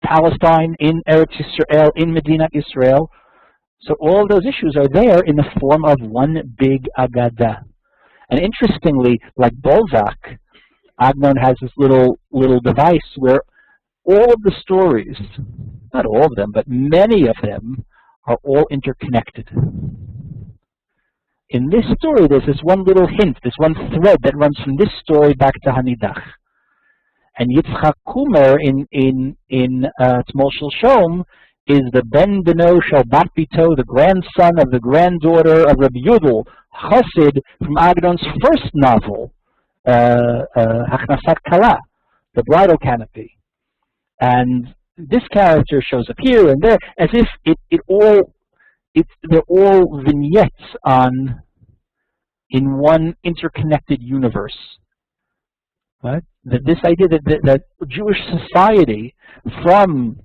[SPEAKER 1] Palestine, in Eretz Yisrael, in Medina Israel. So all of those issues are there in the form of one big Agadah. And interestingly, like Buczacz, Agnon has this little device where all of the stories, not all of them, but many of them, are all interconnected. In this story, there's this one little hint, this one thread that runs from this story back to Hanidach. And Yitzchak Kumer in T'mol Shel Shom is the Ben Beno Shel Bat Bito, the grandson of the granddaughter of Rabbi Yudel, Chassid, from Agnon's first novel, Hachnasat Kala, the bridal canopy. And this character shows up here and there, as if they're all vignettes in one interconnected universe. Right? This idea that Jewish society, from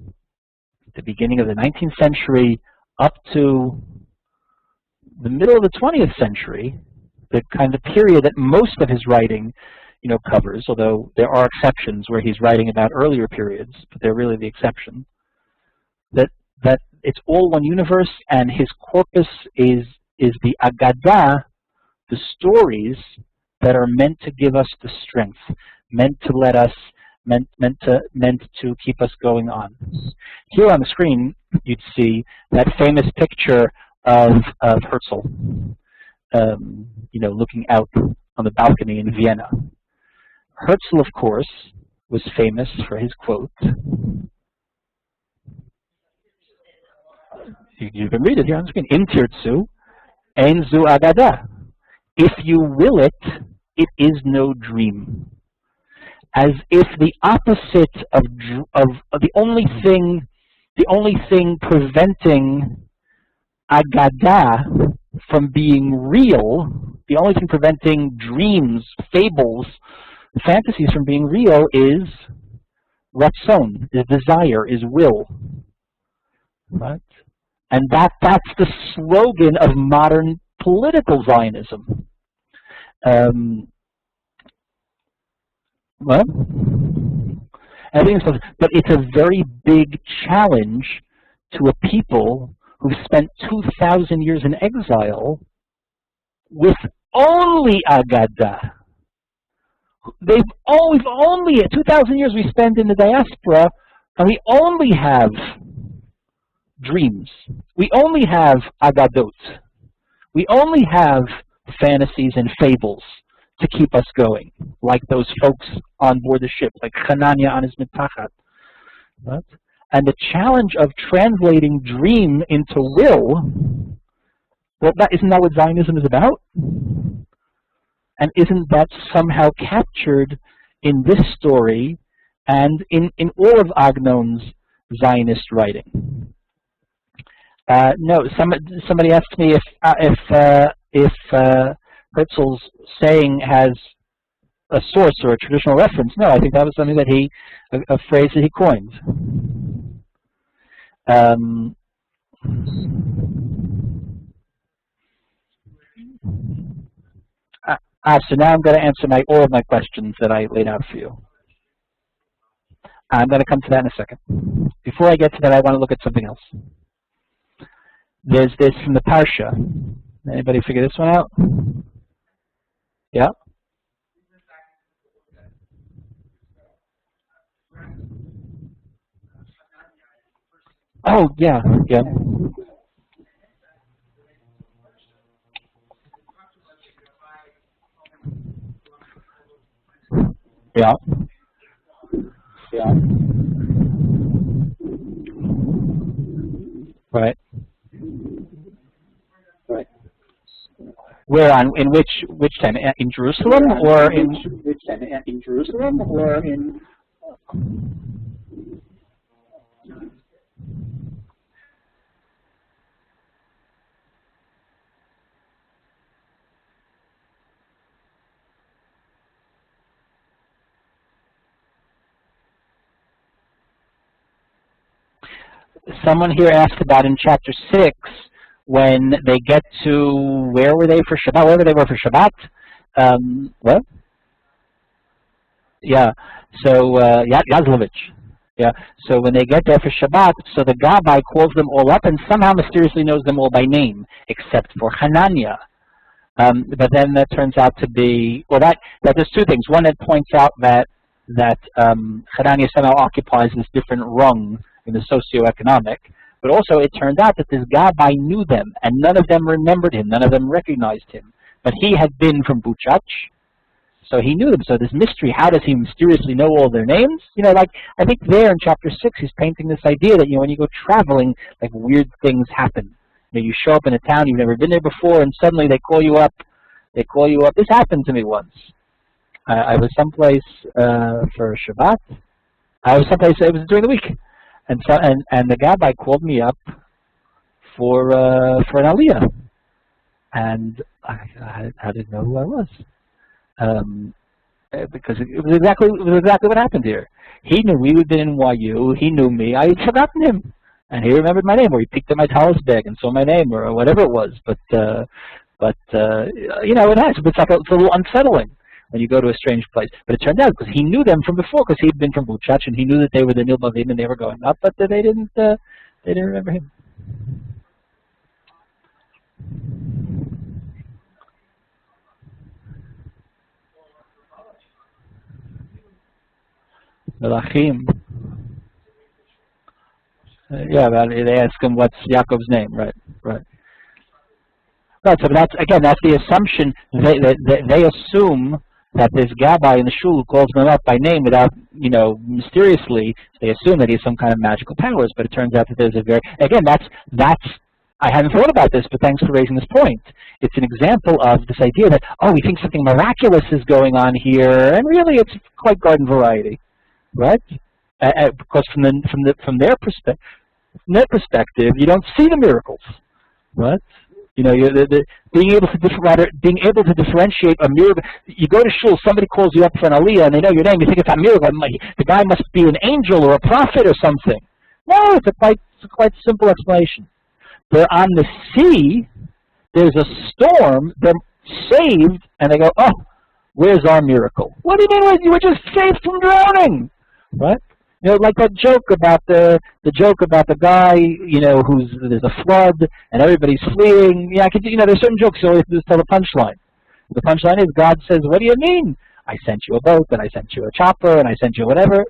[SPEAKER 1] the beginning of the 19th century up to the middle of the 20th century, the kind of period that most of his writing, covers, although there are exceptions where he's writing about earlier periods, but they're really the exception, that it's all one universe, and his corpus is the Agadah, the stories that are meant to give us the strength, meant to keep us going on. Here on the screen, you'd see that famous picture of Herzl, looking out on the balcony in Vienna. Herzl, of course, was famous for his quote, You can read it here on the screen. In tirtzu, ein zu agada. If you will it, it is no dream. As if the opposite of the only thing preventing agada from being real, the only thing preventing dreams, fables, fantasies from being real is ratzon, is desire, is will. Right? And that's the slogan of modern political Zionism. Well, but it's a very big challenge to a people who've spent 2,000 years in exile with only agada. We've only 2,000 years we spend in the diaspora, and we only have dreams. We only have agadot. We only have fantasies and fables to keep us going, like those folks on board the ship, like Hanania on his mitachat. Right? And the challenge of translating dream into will, well, isn't that what Zionism is about? And isn't that somehow captured in this story and in all of Agnon's Zionist writing? No, somebody asked me if Herzl's saying has a source or a traditional reference. No, I think that was something that a phrase that he coined. So now I'm going to answer all of my questions that I laid out for you. I'm going to come to that in a second. Before I get to that, I want to look at something else. There's this from the Parsha. Anybody figure this one out? Yeah? Oh, yeah, yeah. Yeah. Yeah. Right. Right. Where on? In which time? In Jerusalem or in which time? In Jerusalem or in? Someone here asked about in chapter 6 when they get to, where were they for Shabbat? Wherever they were for Shabbat. What? Yeah. So Yazlovich. Yeah. So when they get there for Shabbat, so the Gabbai calls them all up and somehow mysteriously knows them all by name, except for Hanania. But then that turns out to be, well, that there's two things. One, it points out that Hanania somehow occupies this different rung in the socioeconomic, but also it turned out that this Gabbai knew them, and none of them remembered him, none of them recognized him. But he had been from Buczacz, so he knew them. So this mystery, how does he mysteriously know all their names? You know, like, I think there in chapter 6, he's painting this idea that, you know, when you go traveling, like, weird things happen. You know, you show up in a town, you've never been there before, and suddenly they call you up. This happened to me once. I was someplace for Shabbat. I was someplace, it was during the week. And so, and the Gabbai called me up for an Aliya, and I didn't know who I was, because it was exactly what happened here. He knew we had been in YU. He knew me. I had forgotten him, and he remembered my name, or he picked up my tallis bag and saw my name, or whatever it was. But you know, it's like it's a little unsettling when you go to a strange place. But it turned out because he knew them from before, because he'd been from Buczacz, and he knew that they were the Bilvav Yamim and they were going up, but they didn't remember him. Melachim. Yeah, they ask him what's Yaakov's name, right? Right. Right. So that's the assumption. They assume that this Gabbai in the shul who calls them up by name without, you know, mysteriously, they assume that he has some kind of magical powers, but it turns out that there's a very, again, that's I hadn't thought about this, but thanks for raising this point. It's an example of this idea that, oh, we think something miraculous is going on here, and really it's quite garden variety, right? Because from their perspective, you don't see the miracles, right? You know, being able to differentiate a miracle. You go to shul, somebody calls you up for an Aliya, and they know your name. You think it's a miracle. The guy must be an angel or a prophet or something. No, it's a quite simple explanation. They're on the sea. There's a storm. They're saved, and they go, "Oh, where's our miracle?" What do you mean? You were just saved from drowning, right? You know, like that joke about the guy, you know, there's a flood and everybody's fleeing. Yeah, there's certain jokes you always just tell the punchline. The punchline is God says, "What do you mean? I sent you a boat, and I sent you a chopper, and I sent you whatever."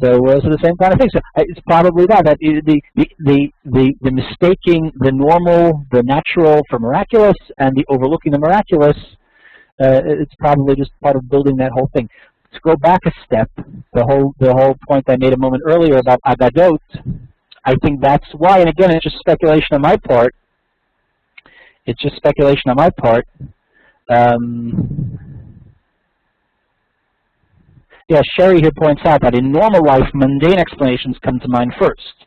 [SPEAKER 1] So the same kind of thing. So it's probably that the mistaking the normal, the natural for miraculous, and the overlooking the miraculous. It's probably just part of building that whole thing. To go back a step, the whole point I made a moment earlier about agadot, I think that's why. And again, it's just speculation on my part. It's just speculation on my part. Yeah, Sherry here points out that in normal life, mundane explanations come to mind first.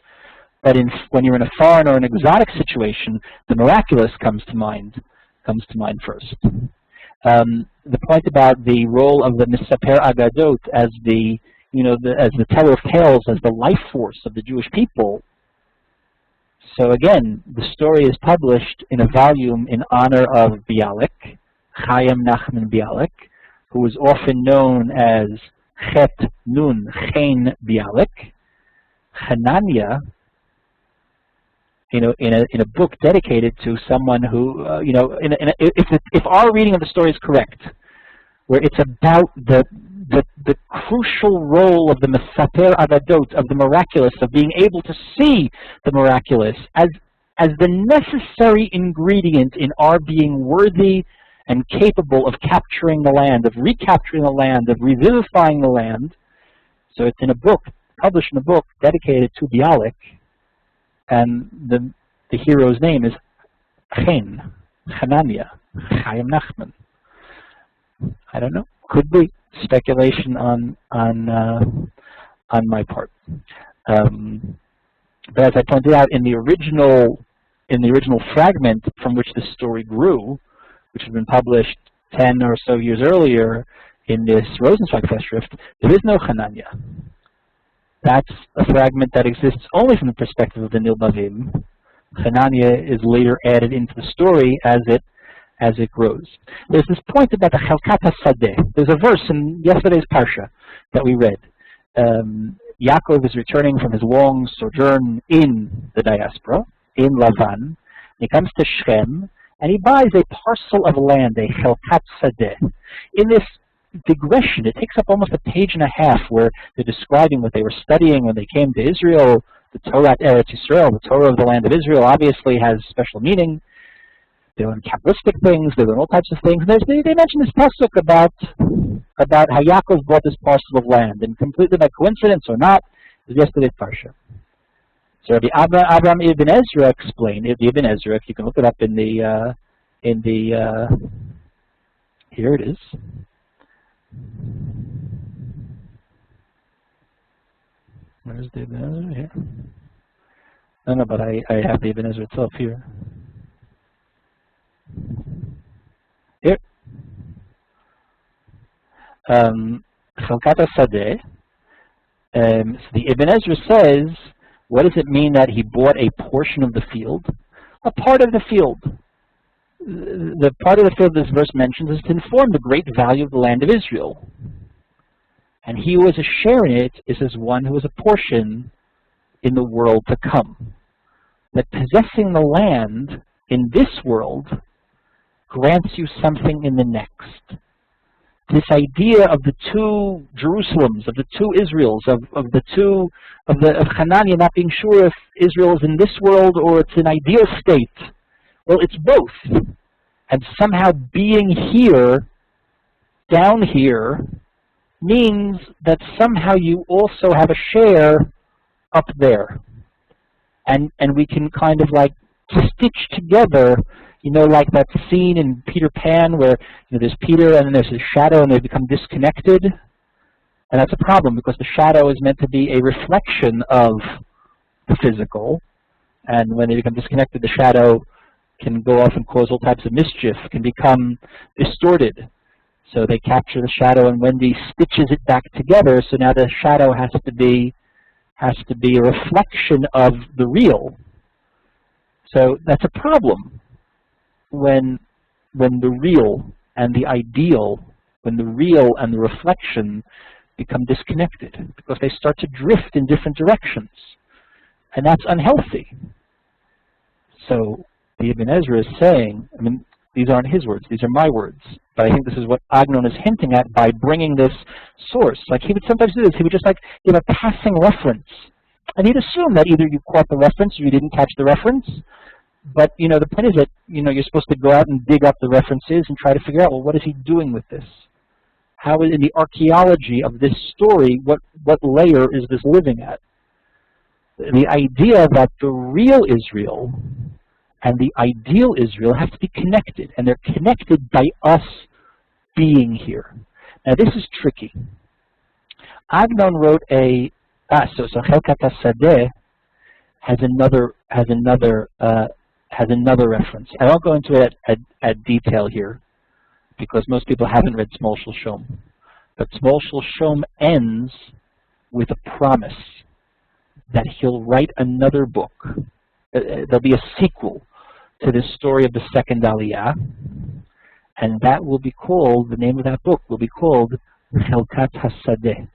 [SPEAKER 1] But when you're in a foreign or an exotic situation, the miraculous comes to mind first. The point about the role of the Misaper Agadot as as the teller of tales, as the life force of the Jewish people. So again, the story is published in a volume in honor of Bialik, Chaim Nachman Bialik, who was often known as Chet Nun Chen Bialik. Hanania, in a book dedicated to someone who, if our reading of the story is correct, where it's about the crucial role of the Mesaper Agadot, of the miraculous, of being able to see the miraculous as the necessary ingredient in our being worthy and capable of capturing the land, of recapturing the land, of revivifying the land. So it's in a book, published in a book dedicated to Bialik, and the hero's name is Hanania, Chaim Nachman. I don't know. Could be speculation on my part. But as I pointed out, in the original fragment from which this story grew, which had been published 10 or so years earlier in this Rosenzweig Festschrift, there is no Hanania. That's a fragment that exists only from the perspective of the Nilbavim. Hanania is later added into the story as it grows. There's this point about the Chelkat HaSadeh. There's a verse in yesterday's Parsha that we read. Yaakov is returning from his long sojourn in the diaspora, in Lavan. He comes to Shechem, and he buys a parcel of land, a Chelkat Sadeh. In this digression, it takes up almost a page and a half where they're describing what they were studying when they came to Israel. The Torah Eretz Yisrael, the Torah of the land of Israel, obviously has special meaning. They learn Kabbalistic things, they learn all types of things. And they mention this pasuk about how Yaakov bought this parcel of land, and completely by coincidence or not, is yesterday's Parsha. So Rabbi Abraham Ibn Ezra explained, Ibn Ezra, if you can look it up in the here it is. Where's the Ibn Ezra? Here. No, but I have the Ibn Ezra itself here. Here. Chelkat HaSadeh. So the Ibn Ezra says, what does it mean that he bought a portion of the field? A part of the field. The part of the field this verse mentions is to inform the great value of the land of Israel. And he who has a share in it is as one who has a portion in the world to come. That possessing the land in this world grants you something in the next. This idea of the two Jerusalems, of the two Israels, of Hanania not being sure if Israel is in this world or it's an ideal state. Well, it's both. And somehow being here, down here, means that somehow you also have a share up there. And we can kind of like to stitch together, like that scene in Peter Pan where there's Peter and then there's his shadow and they become disconnected. And that's a problem because the shadow is meant to be a reflection of the physical. And when they become disconnected, the shadow can go off and cause all types of mischief, can become distorted. So they capture the shadow, and Wendy stitches it back together. So now the shadow has to be a reflection of the real. So that's a problem when the real and the ideal, when the real and the reflection become disconnected, because they start to drift in different directions, and that's unhealthy. So the Ibn Ezra is saying, these aren't his words, these are my words, but I think this is what Agnon is hinting at by bringing this source. Like he would sometimes do this, he would just give a passing reference, and he'd assume that either you caught the reference or you didn't catch the reference. But the point is that you're supposed to go out and dig up the references and try to figure out, well, what is he doing with this? How in the archaeology of this story, what layer is this living at? The idea that the real Israel and the ideal Israel have to be connected, and they're connected by us being here. Now this is tricky. Agnon wrote so Chelkat HaSadeh has another reference. I won't go into it at detail here, because most people haven't read Smol Shel Shom. But Smol Shel Shom ends with a promise that he'll write another book. There'll be a sequel to this story of the second Aliya, and that will be called, the name of that book will be called Chelkat HaSadeh.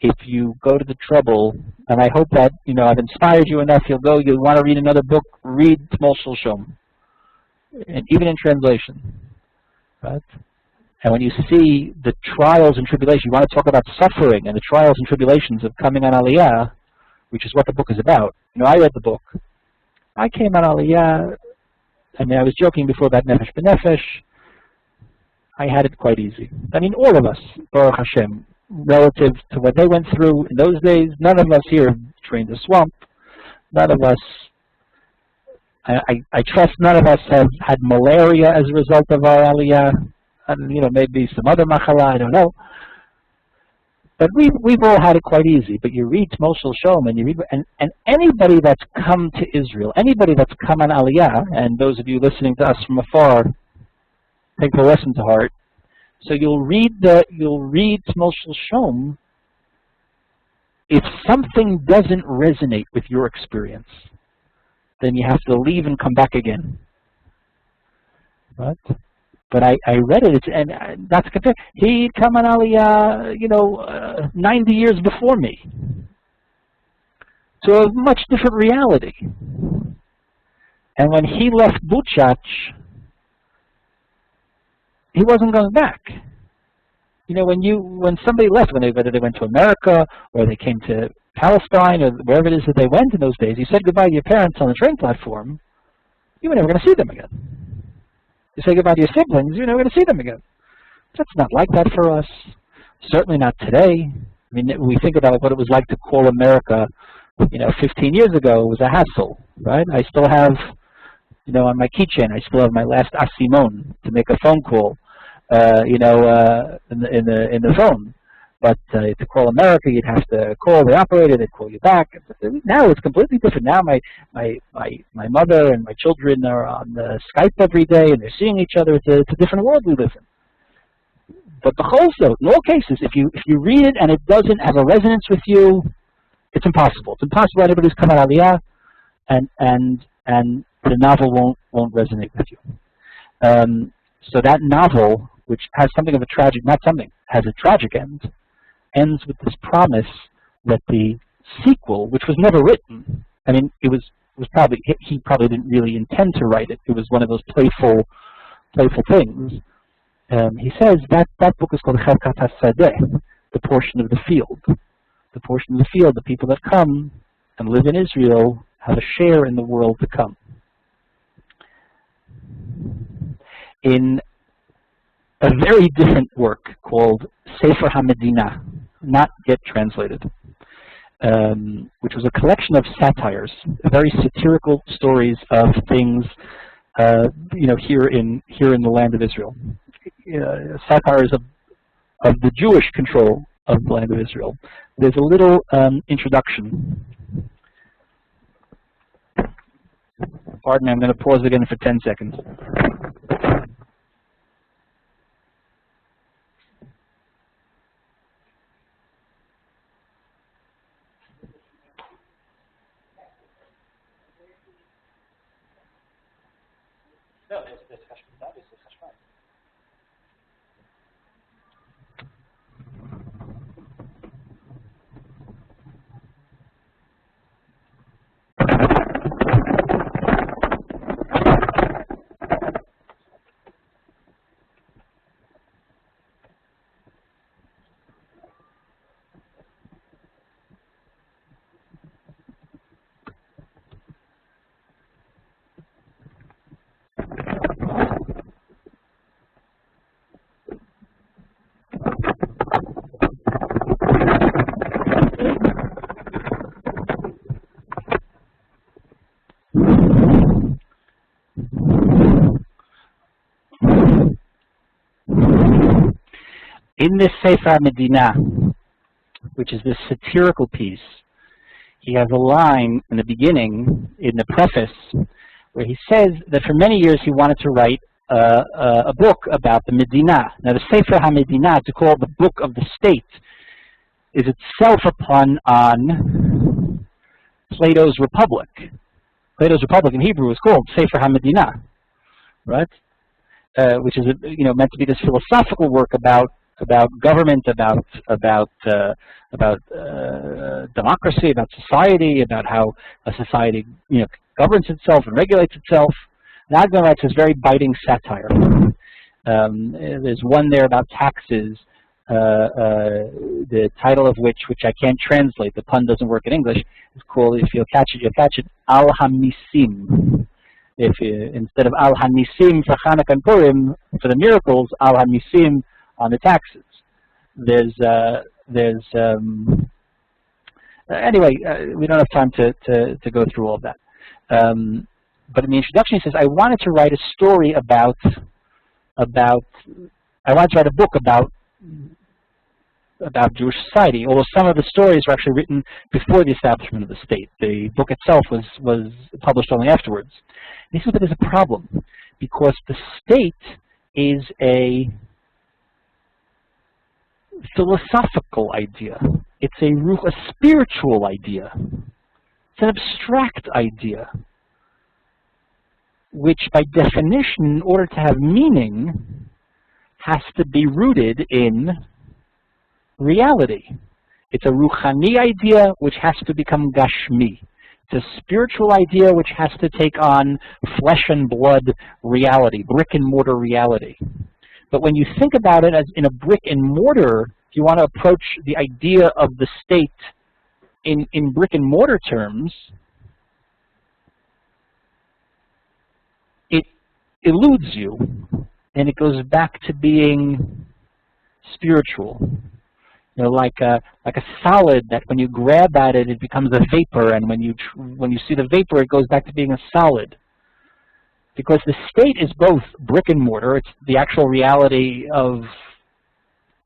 [SPEAKER 1] If you go to the trouble, and I hope that I've inspired you enough, you'll want to read another book, read Smol Shel Shom, and even in translation, right? And when you see the trials and tribulations, you want to talk about suffering and the trials and tribulations of coming on Aliya, which is what the book is about. I read the book. I came on Aliya, I was joking before about Nefesh B'Nefesh. I had it quite easy. All of us, Baruch Hashem, relative to what they went through in those days, none of us here trained a swamp. None of us, I trust none of us have had malaria as a result of our Aliyah. And, maybe some other machala, I don't know. But we've all had it quite easy. But you read Smol Shel Shom, and you read, and anybody that's come to Israel, anybody that's come on Aliyah, and those of you listening to us from afar, take the lesson to heart. So you'll read Smol Shel Shom. If something doesn't resonate with your experience, then you have to leave and come back again. Right? But I read it, and that's compared. He'd come on Aliyah, 90 years before me, to a much different reality. And when he left Buczacz, he wasn't going back. When somebody left, whether they went to America or they came to Palestine or wherever it is that they went in those days, you said goodbye to your parents on the train platform, you were never going to see them again. You say goodbye to your siblings, you're never going to see them again. That's not like that for us. Certainly not today. We think about what it was like to call America, 15 years ago. It was a hassle, right? I still have, on my keychain, I still have my last asimon to make a phone call, in the phone. But to call America, you'd have to call the operator. They'd call you back. Now it's completely different. Now my mother and my children are on Skype every day, and they're seeing each other. It's a different world we live in. But the Cholso, in all cases, if you read it and it doesn't have a resonance with you, it's impossible. It's impossible anybody's come out Aliyah, and the novel won't resonate with you. So that novel, which has something of a tragic, has a tragic end, ends with this promise that the sequel, which was never written, it was probably, he probably didn't really intend to write it. It was one of those playful things. He says that book is called Chelkat HaSadeh, the portion of the field. The portion of the field, the people that come and live in Israel have a share in the world to come. In a very different work called Sefer HaMedinah, not yet translated, which was a collection of satires, very satirical stories of things, here in the land of Israel. Satires of the Jewish control of the land of Israel. There's a little introduction. Pardon me, I'm going to pause again for 10 seconds. In this Sefer Medina, which is this satirical piece, he has a line in the beginning, in the preface, where he says that for many years he wanted to write a book about the Medina. Now the Sefer HaMedina, to call the book of the state, is itself a pun on Plato's Republic. Plato's Republic in Hebrew is called Sefer HaMedina, right? Which is meant to be this philosophical work about government, about democracy, about society, about how a society governs itself and regulates itself. And Agnon writes this very biting satire. There's one there about taxes, the title of which I can't translate. The pun doesn't work in English. It's called, if you'll catch it, Al HaMisim. Instead of Al HaNisim for Chanukah and Purim, for the miracles, Al HaMisim on the taxes. Anyway, we don't have time to go through all of that. But in the introduction he says, I wanted to write a story I wanted to write a book about Jewish society, although some of the stories were actually written before the establishment of the state. The book itself was published only afterwards. And he says, but there's a problem, because the state is a philosophical idea. It's a spiritual idea. It's an abstract idea, which by definition, in order to have meaning, has to be rooted in reality. It's a ruchani idea which has to become gashmi. It's a spiritual idea which has to take on flesh and blood reality, brick and mortar reality. But when you think about it as in a brick and mortar, if you want to approach the idea of the state in brick and mortar terms, it eludes you, and it goes back to being spiritual. Like a solid that when you grab at it, it becomes a vapor, and when you see the vapor, it goes back to being a solid. Because the state is both brick and mortar. It's the actual reality of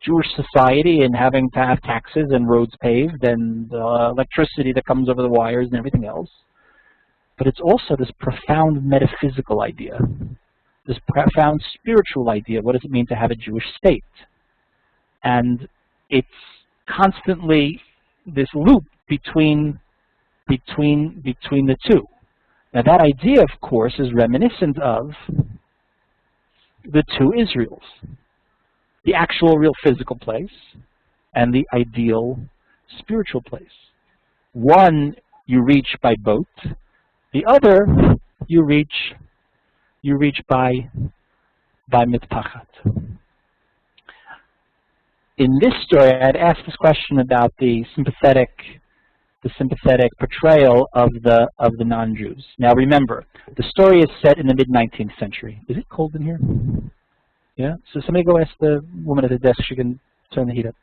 [SPEAKER 1] Jewish society and having to have taxes and roads paved and electricity that comes over the wires and everything else. But it's also this profound metaphysical idea, this profound spiritual idea. What does it mean to have a Jewish state? And it's constantly this loop between the two. Now that idea, of course, is reminiscent of the two Israels, the actual real physical place and the ideal spiritual place. One you reach by boat, the other you reach by mitpachat. In this story, I'd asked this question about the sympathetic portrayal of the non-Jews. Now remember, the story is set in the mid-19th century. Is it cold in here? Yeah? So somebody go ask the woman at the desk, she can turn the heat up.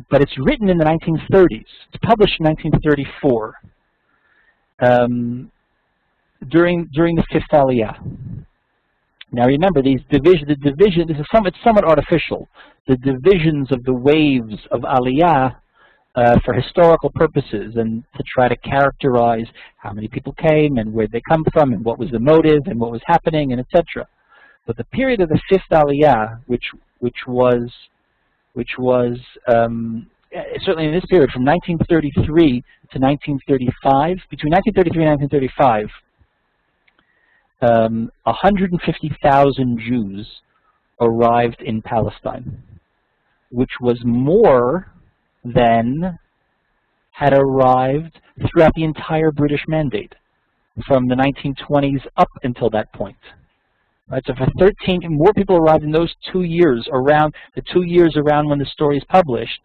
[SPEAKER 1] but it's written in the 1930s. It's published in 1934 during the fifth Aliyah. Now remember, the division. This is somewhat artificial. The divisions of the waves of Aliyah for historical purposes, and to try to characterize how many people came and where they come from and what was the motive and what was happening and etc. But the period of the fifth Aliyah, which was certainly in this period from 1933 to 1935, between 1933 and 1935, 150,000 Jews arrived in Palestine, which was more than had arrived throughout the entire British Mandate from the 1920s up until that point. Right, so for 13, more people arrived in those 2 years, around the 2 years around when the story is published,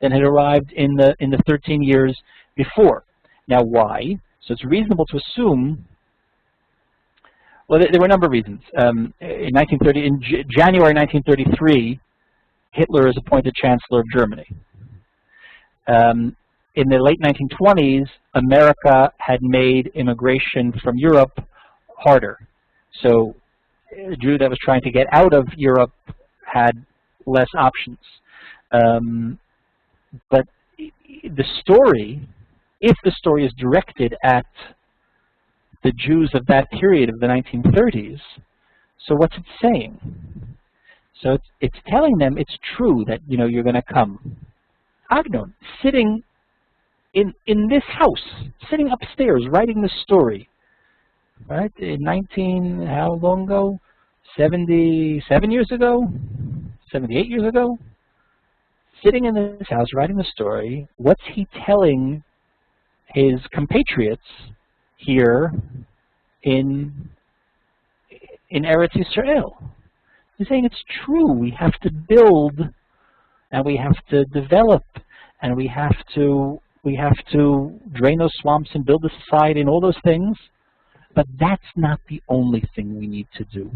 [SPEAKER 1] than had arrived in the 13 years before. Now, why? So it's reasonable to assume. Well, there were a number of reasons. In January 1933, Hitler is appointed Chancellor of Germany. In the late 1920s, America had made immigration from Europe harder. So a Jew that was trying to get out of Europe had less options. But the story, if the story is directed at the Jews of that period of the 1930s, so what's it saying? So it's telling them it's true that, you know, you're going to come. Agnon, sitting in this house, sitting upstairs, writing the story, right? In how long ago? 77 years ago? 78 years ago? Sitting in this house, writing the story, what's he telling his compatriots here in Eretz Yisrael? He's saying it's true. We have to build, and we have to develop, and we have to drain those swamps and build a society and all those things. But that's not the only thing we need to do.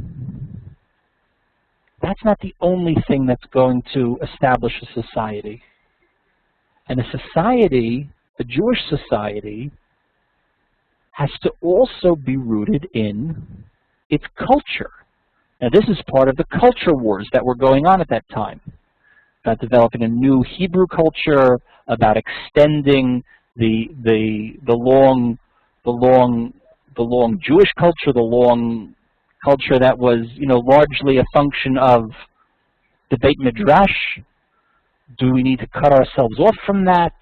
[SPEAKER 1] That's not the only thing that's going to establish a society. And a society, a Jewish society, has to also be rooted in its culture. Now, this is part of the culture wars that were going on at that time, about developing a new Hebrew culture, about extending the long Jewish culture, the long culture that was, you know, largely a function of the Beit Midrash. Do we need to cut ourselves off from that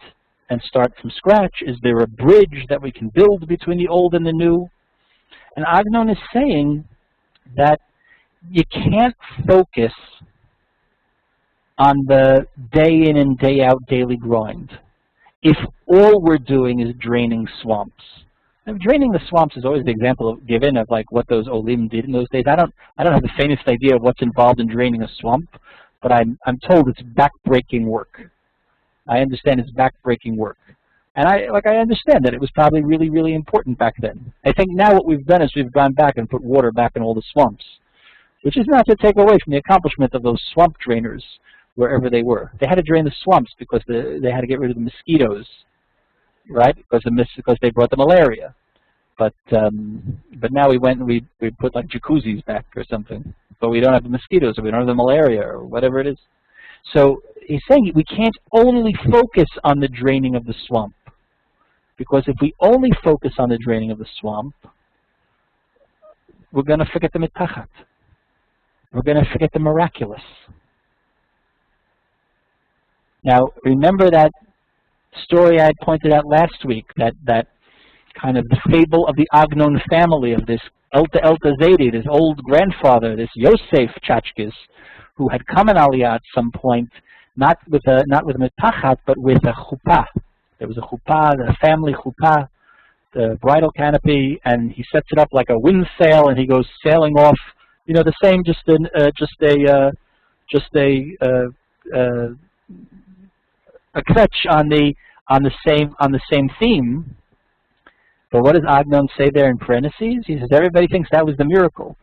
[SPEAKER 1] and start from scratch? Is there a bridge that we can build between the old and the new? And Agnon is saying that you can't focus on the day in and day out daily grind if all we're doing is draining swamps. And draining the swamps is always the example given of like what those Olim did in those days. I don't have the faintest idea of what's involved in draining a swamp, but I'm told it's backbreaking work. I understand it's backbreaking work. And I understand that it was probably really, really important back then. I think now what we've done is we've gone back and put water back in all the swamps, which is not to take away from the accomplishment of those swamp drainers wherever they were. They had to drain the swamps because they had to get rid of the mosquitoes, right? Because they brought the malaria. But now we went and we put like jacuzzis back or something, but we don't have the mosquitoes or we don't have the malaria or whatever it is. So he's saying we can't only focus on the draining of the swamp, because if we only focus on the draining of the swamp, we're going to forget the mitachat. We're going to forget the miraculous. Now, remember that story I pointed out last week, that kind of the fable of the Agnon family, of this Elta Zaidi, this old grandfather, this Yosef Chachkis, who had come in Aliyah at some point, not with a mitachat, but with a chuppah. There was a chuppah, a family chuppah, the bridal canopy, and he sets it up like a wind sail, and he goes sailing off. You know, the same, just a kvetch on the same theme. But what does Agnon say there in parentheses? He says everybody thinks that was the miracle.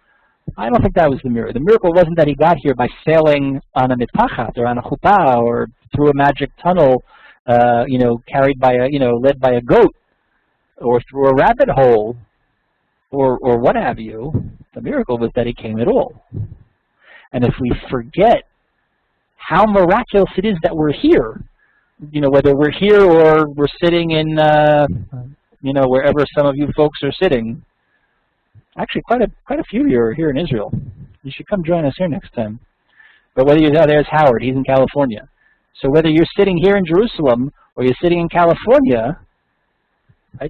[SPEAKER 1] I don't think that was the miracle. The miracle wasn't that he got here by sailing on a mitpachat or on a chuppah or through a magic tunnel, carried by led by a goat, or through a rabbit hole, or what have you. The miracle was that he came at all. And if we forget how miraculous it is that we're here, whether we're here or we're sitting in, wherever some of you folks are sitting. Actually, quite a few of you are here in Israel. You should come join us here next time. But whether there's Howard, he's in California. So whether you're sitting here in Jerusalem or you're sitting in California,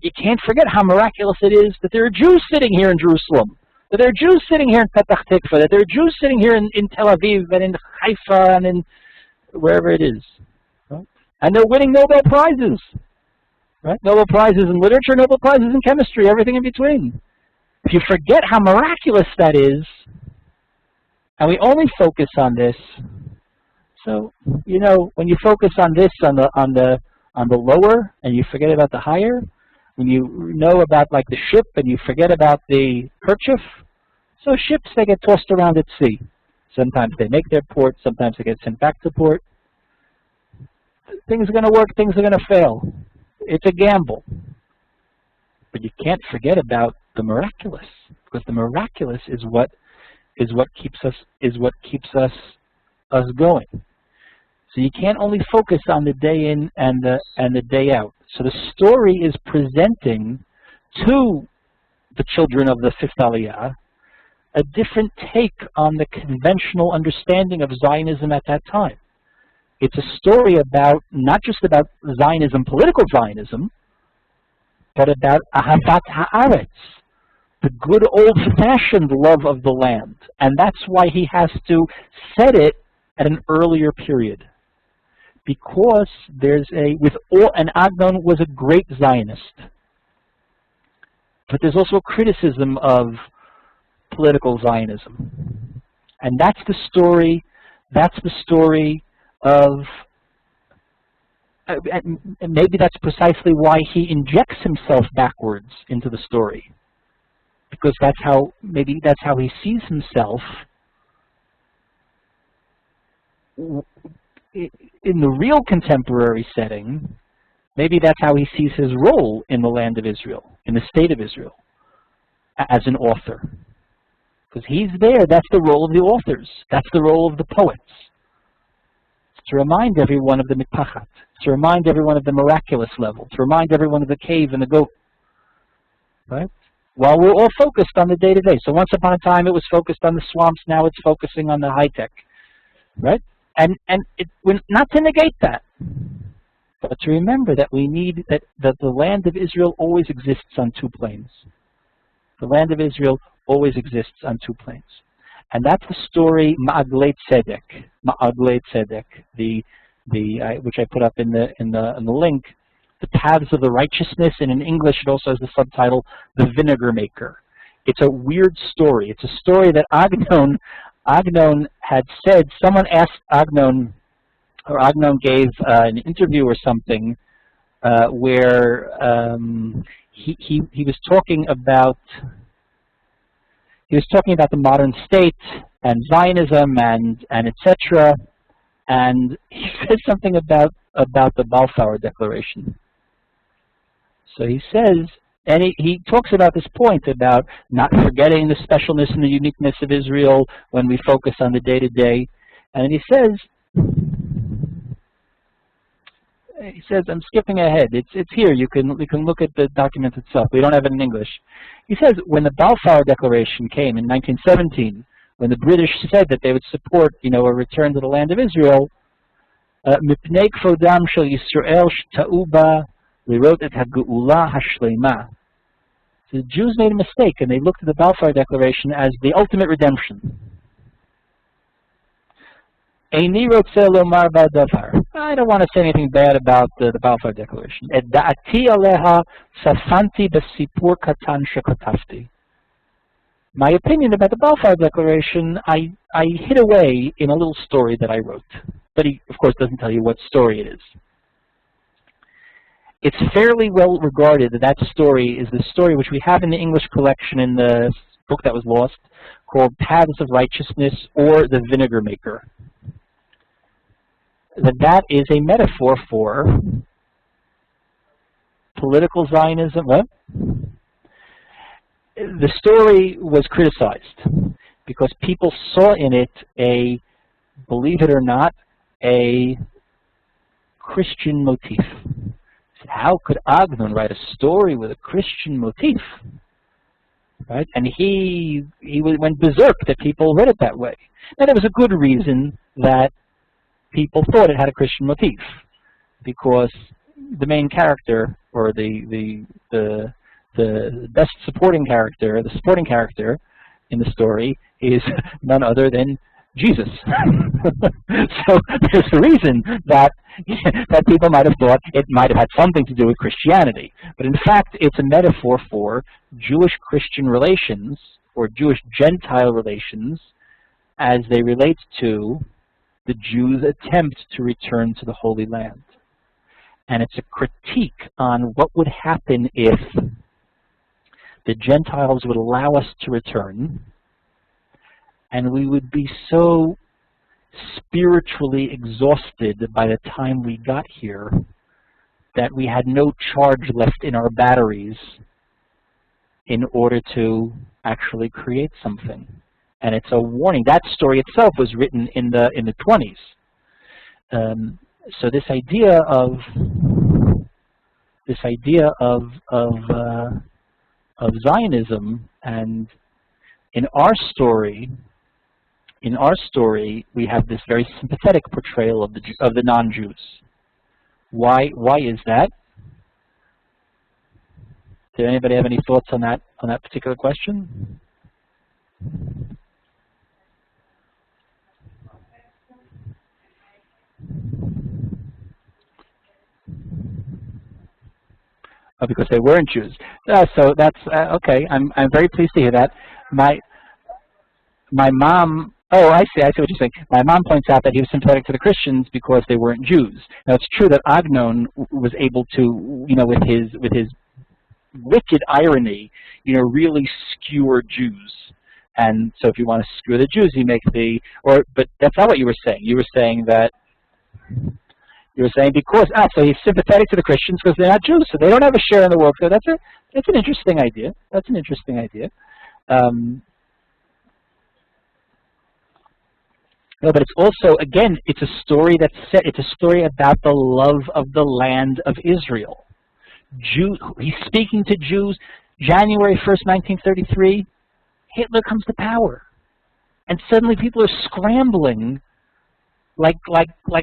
[SPEAKER 1] you can't forget how miraculous it is that there are Jews sitting here in Jerusalem, that there are Jews sitting here in Petach Tikva, that there are Jews sitting here in Tel Aviv and in Haifa and in wherever it is. Right? And they're winning Nobel Prizes. Right? Nobel Prizes in literature, Nobel Prizes in chemistry, everything in between. If you forget how miraculous that is, and we only focus on this, so when you focus on this on the lower and you forget about the higher, when you know about like the ship and you forget about the kerchief, so ships, they get tossed around at sea. Sometimes they make their port, sometimes they get sent back to port. Things are going to work, things are going to fail. It's a gamble. But you can't forget about the miraculous, because the miraculous is what keeps us going. So you can't only focus on the day in and the day out. So the story is presenting to the children of the fifth Aliyah a different take on the conventional understanding of Zionism at that time. It's a story about not just about Zionism, political Zionism, but about Ahavat Haaretz, the good old-fashioned love of the land. And that's why he has to set it at an earlier period. Because and Agnon was a great Zionist. But there's also a criticism of political Zionism. And that's the story of, and maybe that's precisely why he injects himself backwards into the story. Because maybe that's how he sees himself in the real contemporary setting. Maybe that's how he sees his role in the land of Israel, in the state of Israel, as an author. Because he's there, that's the role of the authors, that's the role of the poets. To remind everyone of the mitpachat, to remind everyone of the miraculous level, to remind everyone of the cave and the goat. Right? While we're all focused on the day-to-day. So once upon a time it was focused on the swamps, now it's focusing on the high-tech. Right? And not to negate that, but to remember that we need, that the land of Israel always exists on two planes. The land of Israel always exists on two planes. And that's the story Ma'aglei Tzedek, which I put up in the link, the paths of the righteousness, and in English it also has the subtitle, The Vinegar Maker. It's a weird story. It's a story that Agnon had said. Someone asked Agnon, or Agnon gave an interview or something, where he was talking about the modern state and Zionism and etc. And he says something about the Balfour Declaration. So he says, and he talks about this point about not forgetting the specialness and the uniqueness of Israel when we focus on the day-to-day. And he says, I'm skipping ahead. It's here. You can look at the document itself. We don't have it in English. He says, when the Balfour Declaration came in 1917, when the British said that they would support, a return to the land of Israel, mipnei kvodam shel Yisrael shta'u ba lirot et ha'geula hashleima. So the Jews made a mistake, and they looked at the Balfour Declaration as the ultimate redemption. Eini rotzeh lomar ba'davar. I don't want to say anything bad about the Balfour Declaration. Et da'ati aleha safanti b'sipur katan shekatafti. My opinion about the Balfour Declaration, I hid away in a little story that I wrote. But he, of course, doesn't tell you what story it is. It's fairly well regarded that that story is the story which we have in the English collection in the book that was lost, called Paths of Righteousness or the Vinegar Maker. That is a metaphor for political Zionism. What? The story was criticized because people saw in it a, believe it or not, a Christian motif. How could Agnon write a story with a Christian motif? Right? And he went berserk that people read it that way. And there was a good reason that people thought it had a Christian motif, because the main character, or the best supporting character, the supporting character in the story is none other than Jesus. So there's a reason that people might have thought it might have had something to do with Christianity. But in fact, it's a metaphor for Jewish-Christian relations, or Jewish-Gentile relations, as they relate to the Jews' attempt to return to the Holy Land. And it's a critique on what would happen if the Gentiles would allow us to return, and we would be so spiritually exhausted by the time we got here that we had no charge left in our batteries in order to actually create something. And it's a warning. That story itself was written in the 20s. So this idea of Zionism, and in our story, we have this very sympathetic portrayal of the non-Jews. Why is that? Did anybody have any thoughts on that particular question? Oh, because they weren't Jews. So that's okay. I'm very pleased to hear that. My mom. Oh, I see what you're saying. My mom points out that he was sympathetic to the Christians because they weren't Jews. Now it's true that Agnon was able to, with his wicked irony, really skewer Jews. And so if you want to skewer the Jews, you make but that's not what you were saying. You were saying because so he's sympathetic to the Christians because they're not Jews, so they don't have a share in the world. So that's an interesting idea. That's an interesting idea. No, but it's also, again, it's a story it's a story about the love of the land of Israel. He's speaking to Jews. January 1st, 1933, Hitler comes to power. And suddenly people are scrambling like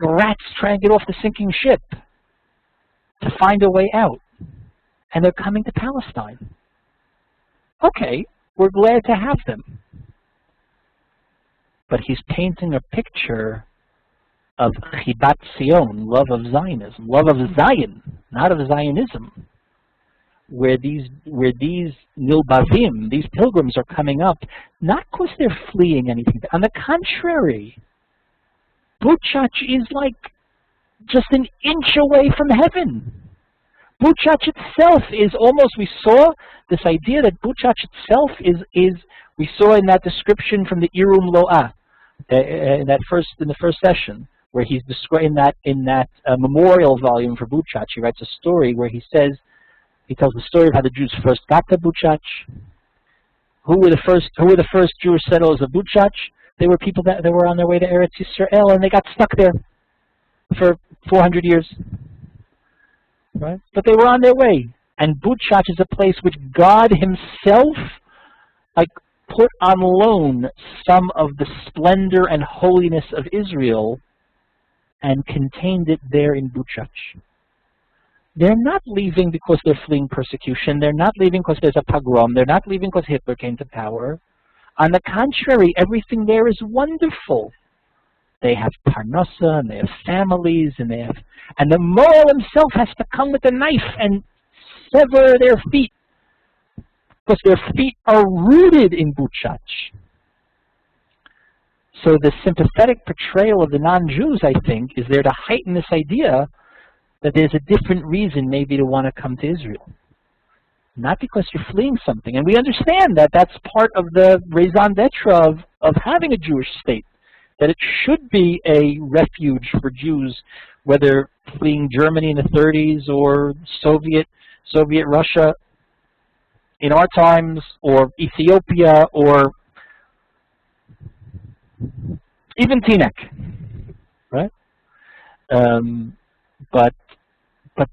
[SPEAKER 1] rats trying to get off the sinking ship to find a way out. And they're coming to Palestine. Okay, we're glad to have them. But he's painting a picture of Chibat Zion, love of Zionism, love of Zion, not of Zionism, where these Nilbavim, these pilgrims, are coming up, not because they're fleeing anything. On the contrary, Buczacz is like just an inch away from heaven. Buczacz itself is almost, we saw this idea that Buczacz itself is we saw in that description from the Irum Lo'ah, in the first session, where he's describing in that memorial volume for Buczacz. He writes a story where he tells the story of how the Jews first got to Buczacz. Who were the first Jewish settlers of Buczacz? They were people that were on their way to Eretz Yisrael, and they got stuck there for 400 years. Right? But they were on their way. And Buczacz is a place which God himself put on loan some of the splendor and holiness of Israel and contained it there in Buczacz. They're not leaving because they're fleeing persecution. They're not leaving because there's a pogrom. They're not leaving because Hitler came to power. On the contrary, everything there is wonderful. They have parnasa, and they have families, and the Moel himself has to come with a knife and sever their feet, because their feet are rooted in Buczacz. So the sympathetic portrayal of the non-Jews, I think, is there to heighten this idea that there's a different reason maybe to want to come to Israel. not because you're fleeing something. And we understand that that's part of the raison d'etre of having a Jewish state, that it should be a refuge for Jews, whether fleeing Germany in the 30s or Soviet Russia in our times, or Ethiopia, or even Teaneck, right? But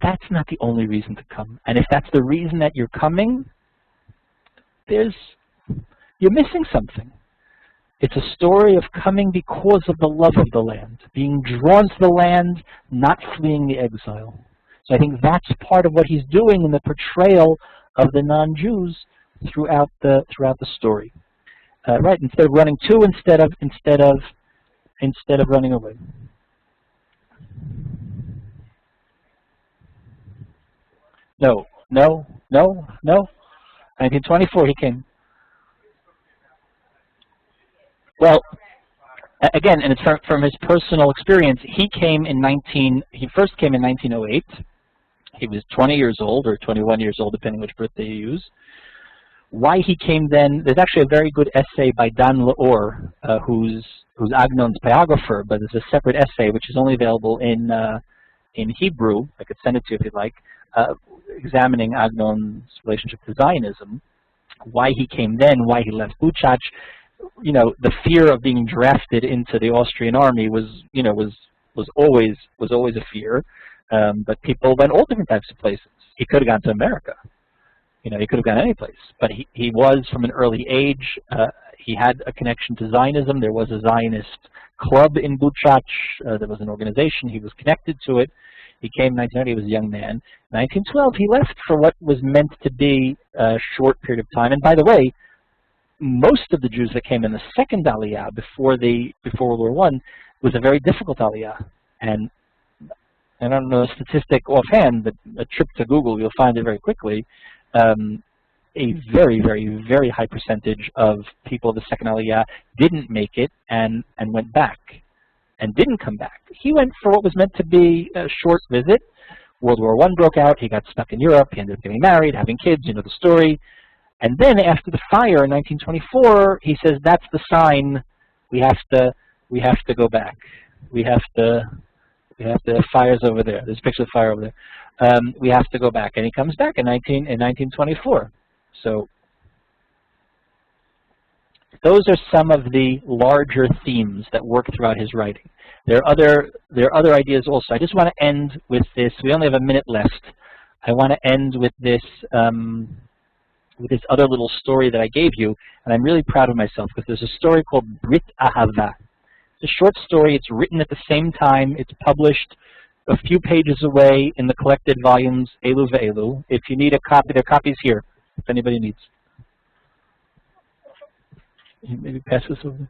[SPEAKER 1] that's not the only reason to come. And if that's the reason that you're coming, you're missing something. It's a story of coming because of the love of the land, being drawn to the land, not fleeing the exile. So I think that's part of what he's doing in the portrayal of the non-Jews throughout the story. Right, instead of running to, instead of running away. No. 1924 he came. Well, again, and it's from his personal experience. He first came in 1908. He was 20 years old, or 21 years old, depending which birthday you use. Why he came then, there's actually a very good essay by Dan Leor, who's Agnon's biographer, but there's a separate essay which is only available in Hebrew. I could send it to you if you'd like, examining Agnon's relationship to Zionism, why he came then, why he left Buczacz. You know, the fear of being drafted into the Austrian army was always a fear. But people went all different types of places. He could have gone to America. You know, he could have gone any place. But he was, from an early age, he had a connection to Zionism. There was a Zionist club in Buczacz. There was an organization. He was connected to it. He came in 1990. He was a young man. In 1912, he left for what was meant to be a short period of time. And by the way, most of the Jews that came in the second Aliya before World War I was a very difficult Aliya. And I don't know the statistic offhand, but a trip to Google, you'll find it very quickly. A very, very, very high percentage of people of the second Aliya didn't make it and went back and didn't come back. He went for what was meant to be a short visit. World War I broke out. He got stuck in Europe. He ended up getting married, having kids. You know the story. And then after the fire in 1924, he says, that's the sign. We have to go back. We have to fire's over there. There's a picture of fire over there. We have to go back. And he comes back in 1924. So those are some of the larger themes that work throughout his writing. There are other ideas also. I just want to end with this. We only have a minute left. I want to end with this other little story that I gave you, and I'm really proud of myself because there's a story called Brit Ahava. It's a short story. It's written at the same time. It's published a few pages away in the collected volumes Elu Ve'elu. If you need a copy, there are copies here, if anybody needs. Maybe pass this over.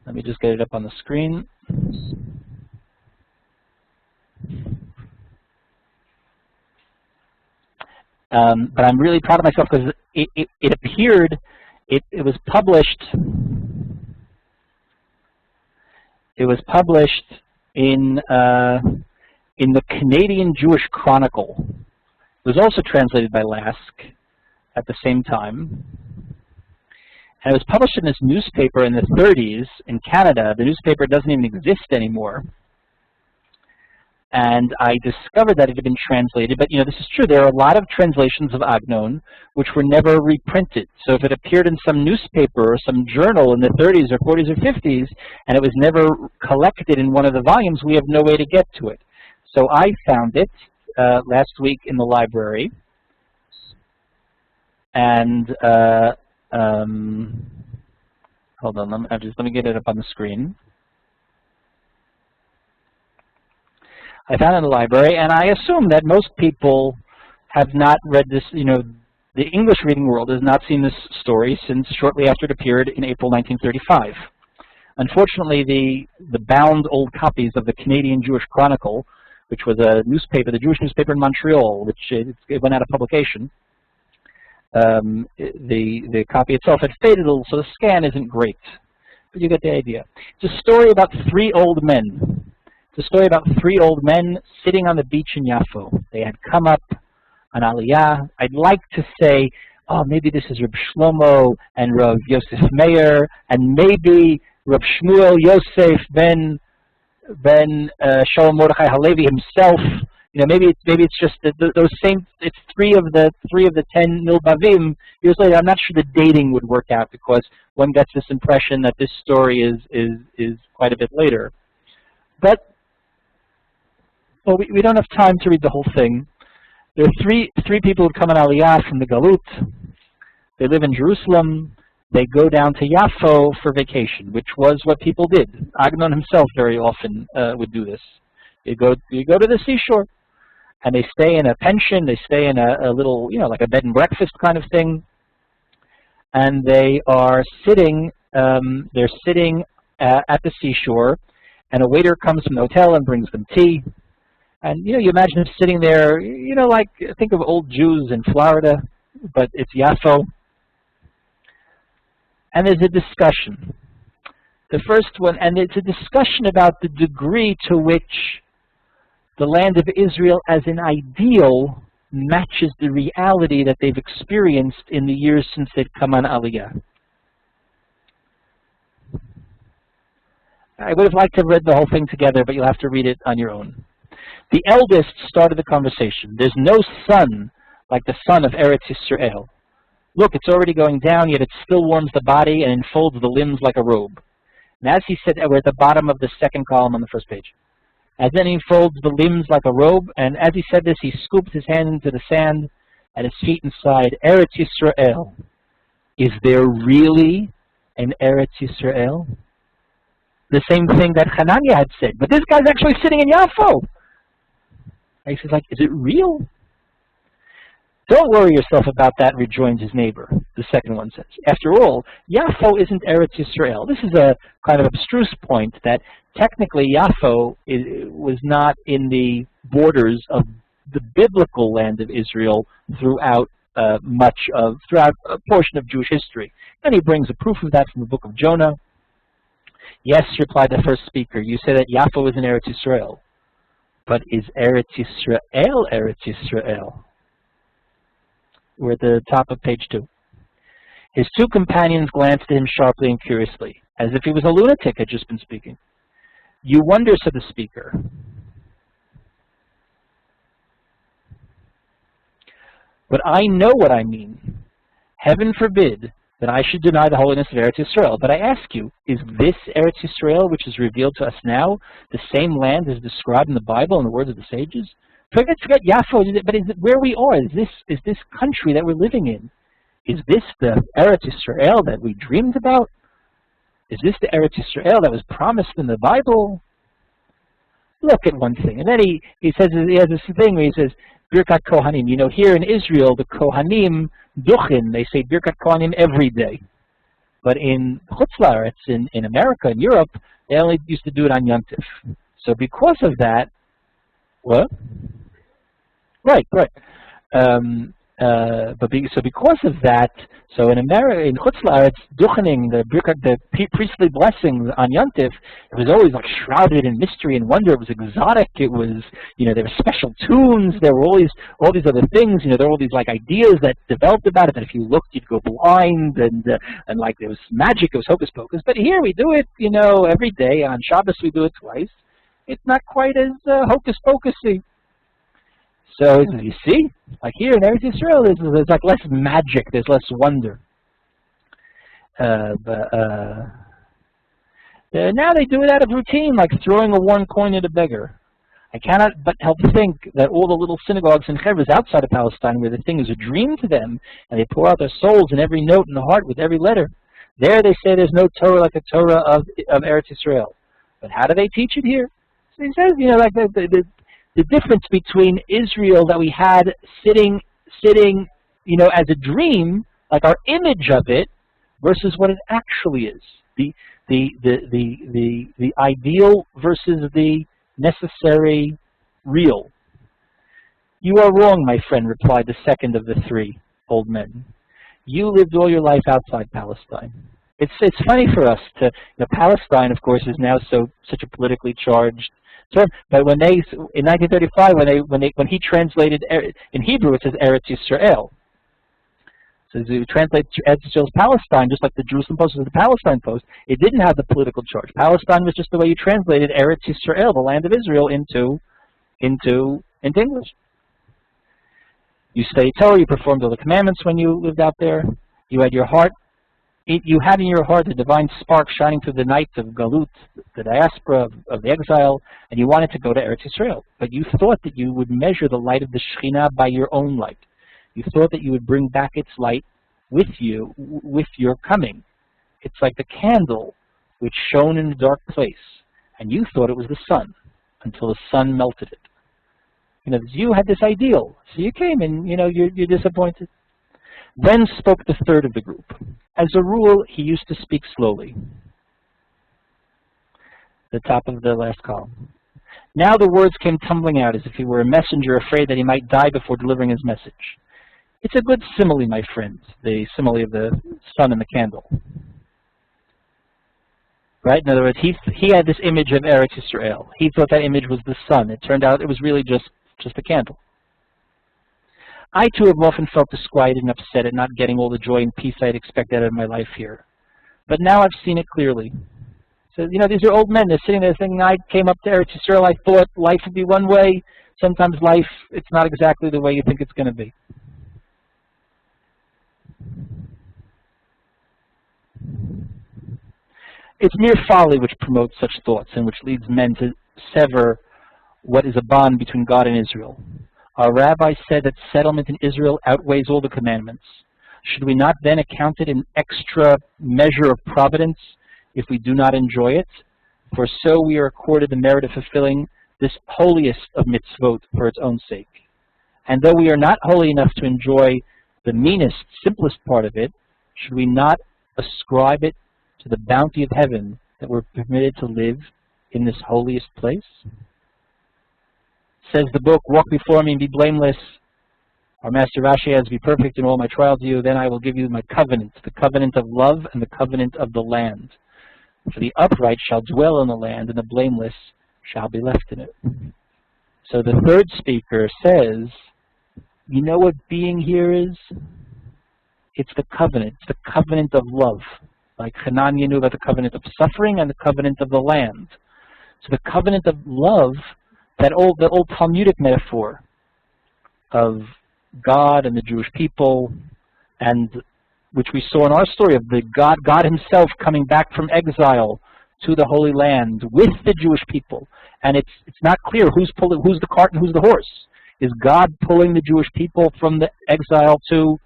[SPEAKER 1] Let me just get it up on the screen. But I'm really proud of myself because it appeared, it was published. It was published in the Canadian Jewish Chronicle. It was also translated by Lask at the same time. And it was published in this newspaper in the 30s in Canada. The newspaper doesn't even exist anymore. And I discovered that it had been translated, but this is true. There are a lot of translations of Agnon which were never reprinted. So if it appeared in some newspaper or some journal in the 30s or 40s or 50s, and it was never collected in one of the volumes, we have no way to get to it. So I found it last week in the library, and hold on, let me get it up on the screen. I found it in the library, and I assume that most people have not read this. The English reading world has not seen this story since shortly after it appeared in April 1935. Unfortunately, the bound old copies of the Canadian Jewish Chronicle, which was a newspaper, the Jewish newspaper in Montreal, which it went out of publication, the copy itself had faded a little, so the scan isn't great. But you get the idea. It's a story about three old men It's a story about three old men sitting on the beach in Yafo. They had come up on Aliya. I'd like to say, oh, maybe this is Reb Shlomo and Rav Yosef Meir, and maybe Reb Shmuel Yosef ben Shalom Mordechai Halevi himself. You know, maybe it's just those same. It's three of the 10 Milbavim. Years later, I'm not sure the dating would work out because one gets this impression that this story is quite a bit later. But well, we don't have time to read the whole thing. There are three people who come on Aliyah from the Galut. They live in Jerusalem. They go down to Yafo for vacation, which was what people did. Agnon himself very often would do this. You go to the seashore, and they stay in a pension. They stay in a little, you know, like a bed and breakfast kind of thing. And they are sitting. They're sitting at the seashore, and a waiter comes from the hotel and brings them tea. And you know, you imagine them sitting there. You know, like think of old Jews in Florida, but it's Yafo. And there's a discussion. The first one, and it's a discussion about the degree to which the land of Israel as an ideal matches the reality that they've experienced in the years since they've come on Aliyah. I would have liked to have read the whole thing together, but you'll have to read it on your own. The eldest started the conversation. There's no sun like the sun of Eretz Yisrael. Look, it's already going down, yet it still warms the body and enfolds the limbs like a robe. And as he said, we're at the bottom of the second column on the first page. As then he folds the limbs like a robe, and as he said this, he scooped his hand into the sand at his feet and sighed, Eretz Yisrael. Is there really an Eretz Yisrael? The same thing that Hanania had said, but this guy's actually sitting in Yafo. And he says, like, is it real? Don't worry yourself about that, rejoins his neighbor, the second one says. After all, Yafo isn't Eretz Yisrael. This is a kind of abstruse point that technically Yafo was not in the borders of the biblical land of Israel throughout a portion of Jewish history. And he brings a proof of that from the book of Jonah. Yes, replied the first speaker, you say that Yafo is in Eretz Yisrael. But is Eretz Yisrael Eretz Yisrael? We're at the top of page 2. His two companions glanced at him sharply and curiously, as if he was a lunatic had just been speaking. You wonder, said the speaker. But I know what I mean. Heaven forbid that I should deny the holiness of Eretz Yisrael. But I ask you, is this Eretz Yisrael, which is revealed to us now, the same land as described in the Bible and the words of the sages? Forget Yafo, but is it where we are? Is this country that we're living in? Is this the Eretz Yisrael that we dreamed about? Is this the Eretz Yisrael that was promised in the Bible? Look at one thing. And then he says, he has this thing where he says, Birkat Kohanim. You know, here in Israel, the Kohanim, Duchin, they say Birkat Kohanim every day. But in Chutzlaretz, in America and Europe, they only used to do it on Yom Tov. So because of that, what? Right. So because of that, so in America, in Chutzlaretz, Duchening, the priestly blessings on Yom Tov, it was always like shrouded in mystery and wonder. It was exotic. It was, you know, there were special tunes. There were all these other things. You know, there were all these like ideas that developed about it. That if you looked, you'd go blind, and like there was magic. It was hocus pocus. But here we do it, you know, every day. On Shabbos we do it twice. It's not quite as hocus pocusy. So you see, like here in Eretz Yisrael, there's like less magic, there's less wonder. Now they do it out of routine, like throwing a one coin at a beggar. I cannot but help think that all the little synagogues and chevras outside of Palestine, where the thing is a dream to them, and they pour out their souls in every note in the heart with every letter. There they say there's no Torah like the Torah of Eretz Yisrael. But how do they teach it here? So he says, you know, like the difference between Israel that we had sitting, you know, as a dream, like our image of it, versus what it actually is. The ideal versus the necessary real. You are wrong, my friend, replied the second of the three old men. You lived all your life outside Palestine. It's funny for us to, you know, Palestine, of course, is now such a politically charged term. But when they, in 1935, when he translated, in Hebrew it says Eretz Yisrael. So to translate Eretz Yisrael as Palestine, just like the Jerusalem Post was the Palestine Post, it didn't have the political charge. Palestine was just the way you translated Eretz Yisrael, the land of Israel, into English. You studied Torah, you performed all the commandments when you lived out there. You had your heart, you had in your heart the divine spark shining through the night of Galut, the diaspora of the exile, and you wanted to go to Eretz Yisrael. But you thought that you would measure the light of the Shekhinah by your own light. You thought that you would bring back its light with you, with your coming. It's like the candle which shone in a dark place, and you thought it was the sun until the sun melted it. You know, you had this ideal, so you came and, you know, you're disappointed. Then spoke the third of the group. As a rule, he used to speak slowly. The top of the last column. Now the words came tumbling out as if he were a messenger afraid that he might die before delivering his message. It's a good simile, my friend, the simile of the sun and the candle. Right? In other words, he had this image of Eretz Yisrael. He thought that image was the sun. It turned out it was really just a candle. I too have often felt disquieted and upset at not getting all the joy and peace I had expected out of my life here. But now I've seen it clearly. So, you know, these are old men. They're sitting there thinking, I came up to Eretz Yisrael, I thought life would be one way. Sometimes life, it's not exactly the way you think it's going to be. It's mere folly which promotes such thoughts and which leads men to sever what is a bond between God and Israel. Our rabbi said that settlement in Israel outweighs all the commandments. Should we not then account it an extra measure of providence if we do not enjoy it? For so we are accorded the merit of fulfilling this holiest of mitzvot for its own sake. And though we are not holy enough to enjoy the meanest, simplest part of it, should we not ascribe it to the bounty of heaven that we're permitted to live in this holiest place? Says the book, walk before me and be blameless. Our master Rashi has, be perfect in all my trials to you, then I will give you my covenant, the covenant of love and the covenant of the land. For the upright shall dwell in the land, and the blameless shall be left in it. So the third speaker says, you know what being here is? It's the covenant. It's the covenant of love. Like Hanania knew about the covenant of suffering and the covenant of the land. So the covenant of love, the old Talmudic metaphor of God and the Jewish people, and which we saw in our story of the God himself coming back from exile to the Holy Land with the Jewish people. And it's not clear who's the cart and who's the horse. Is God pulling the Jewish people from the exile to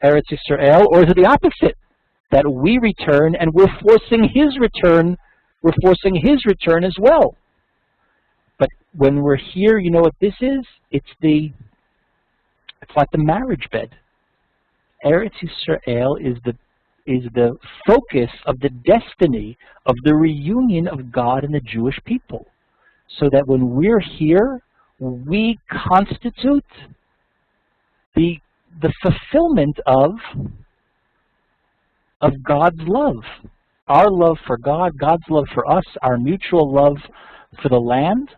[SPEAKER 1] Eretz Yisrael, or is it the opposite? That we return and we're forcing his return as well. But when we're here, you know what this is? It's like the marriage bed. Eretz Yisrael is the focus of the destiny of the reunion of God and the Jewish people. So that when we're here, we constitute the fulfillment of God's love. Our love for God, God's love for us, our mutual love for the land.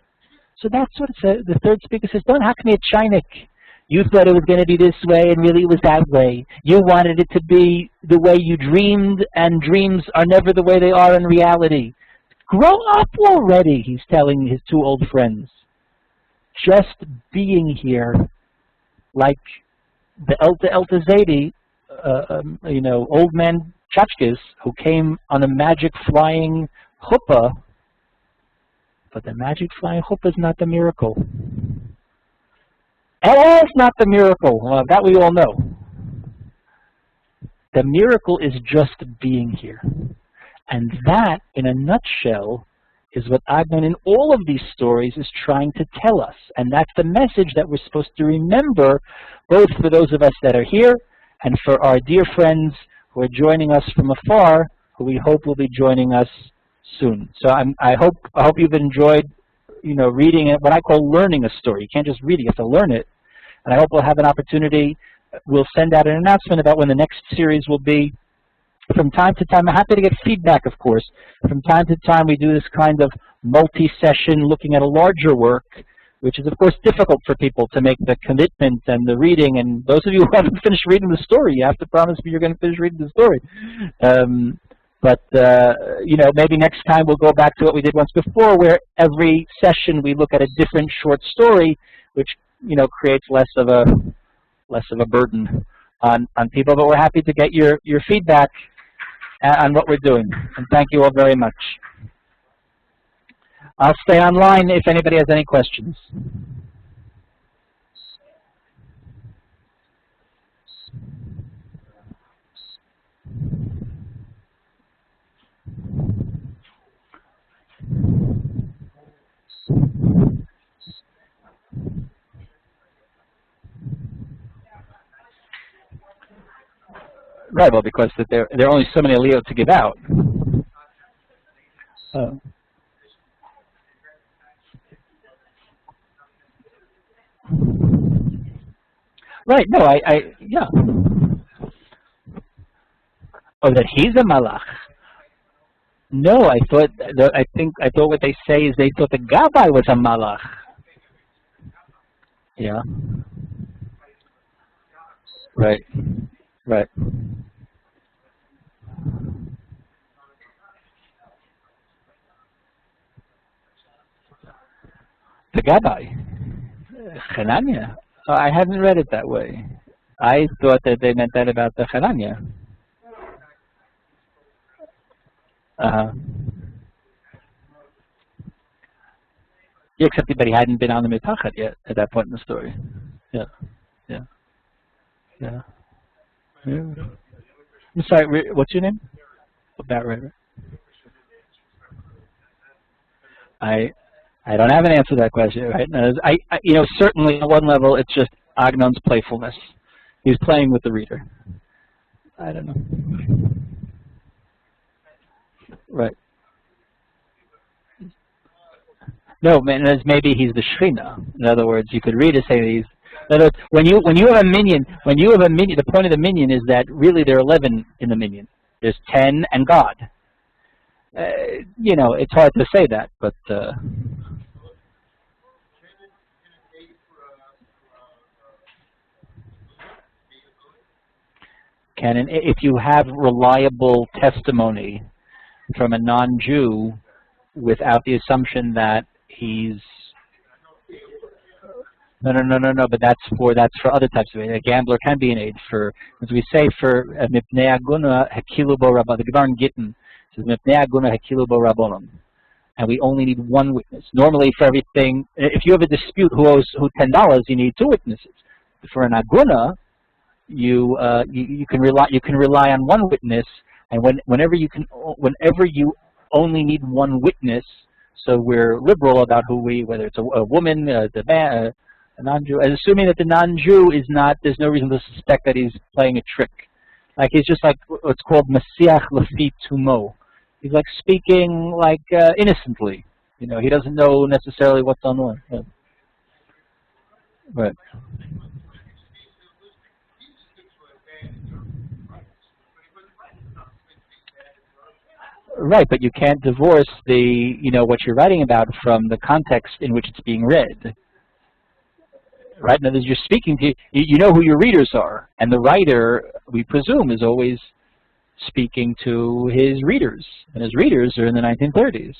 [SPEAKER 1] So that's what it says. The third speaker says, don't hack me a chinik. You thought it was going to be this way, and really it was that way. You wanted it to be the way you dreamed, and dreams are never the way they are in reality. Grow up already, he's telling his two old friends. Just being here, like the Elta Zaidi, old man Chachkes, who came on a magic flying chuppah, but the magic flying chuppah is not the miracle. It's not the miracle. Well, that we all know. The miracle is just being here. And that, in a nutshell, is what Agnon in all of these stories is trying to tell us. And that's the message that we're supposed to remember, both for those of us that are here and for our dear friends who are joining us from afar, who we hope will be joining us soon. So I hope you've enjoyed, reading it, what I call learning a story. You can't just read it, you have to learn it. And I hope we'll have an opportunity. We'll send out an announcement about when the next series will be. From time to time, I'm happy to get feedback, of course. From time to time, we do this kind of multi-session looking at a larger work, which is of course difficult for people to make the commitment and the reading. And those of you who haven't finished reading the story, you have to promise me you're going to finish reading the story. You know, maybe next time we'll go back to what we did once before, where every session we look at a different short story, which, you know, creates less of a burden on people. But we're happy to get your feedback on what we're doing, and thank you all very much. I'll stay online if anybody has any questions. Right, well, because there are only so many Aliyot to give out. Right, no, yeah. Oh, that he's a malach. No, I thought what they say is they thought the Gabbai was a malach. Yeah. Right. Right. The Gabbai, Hanania. Oh, I haven't read it that way. I thought that they meant that about the Hanania. Yeah, except that he hadn't been on the mitachat yet at that point in the story. Yeah, yeah, yeah. I'm sorry, what's your name? About right. I don't have an answer to that question, right? You know, certainly on one level, it's just Agnon's playfulness. He's playing with the reader. I don't know. Right. No, maybe he's the Shechina. In other words, you could read it say he's. In other words, when you have a minion, the point of the minion is that really there are 11 in the minion. There's 10 and God. You know, it's hard to say that, but. If you have reliable testimony from a non-Jew without the assumption that he's no, but that's for other types of aid. A gambler can be an aid for, as we say, for mipnei aguna hakilu bo rabba. The Gemara in Gittin says mipnei aguna hakilu bo rabbonim, and we only need one witness. Normally, for everything, if you have a dispute who owes who $10, you need 2 witnesses. For an aguna, you can rely on 1 witness, and whenever you only need 1 witness, so we're liberal about whether it's a woman, the man, a non-Jew, and assuming that the non-Jew is not, there's no reason to suspect that he's playing a trick. Like he's just like what's called masiach lefi tumo. He's like speaking like innocently. You know, he doesn't know necessarily what's on one. Yeah. Right. Right, but you can't divorce what you're writing about from the context in which it's being read. Right? In other words, you're speaking to, you know who your readers are, and the writer, we presume, is always speaking to his readers, and his readers are in the 1930s.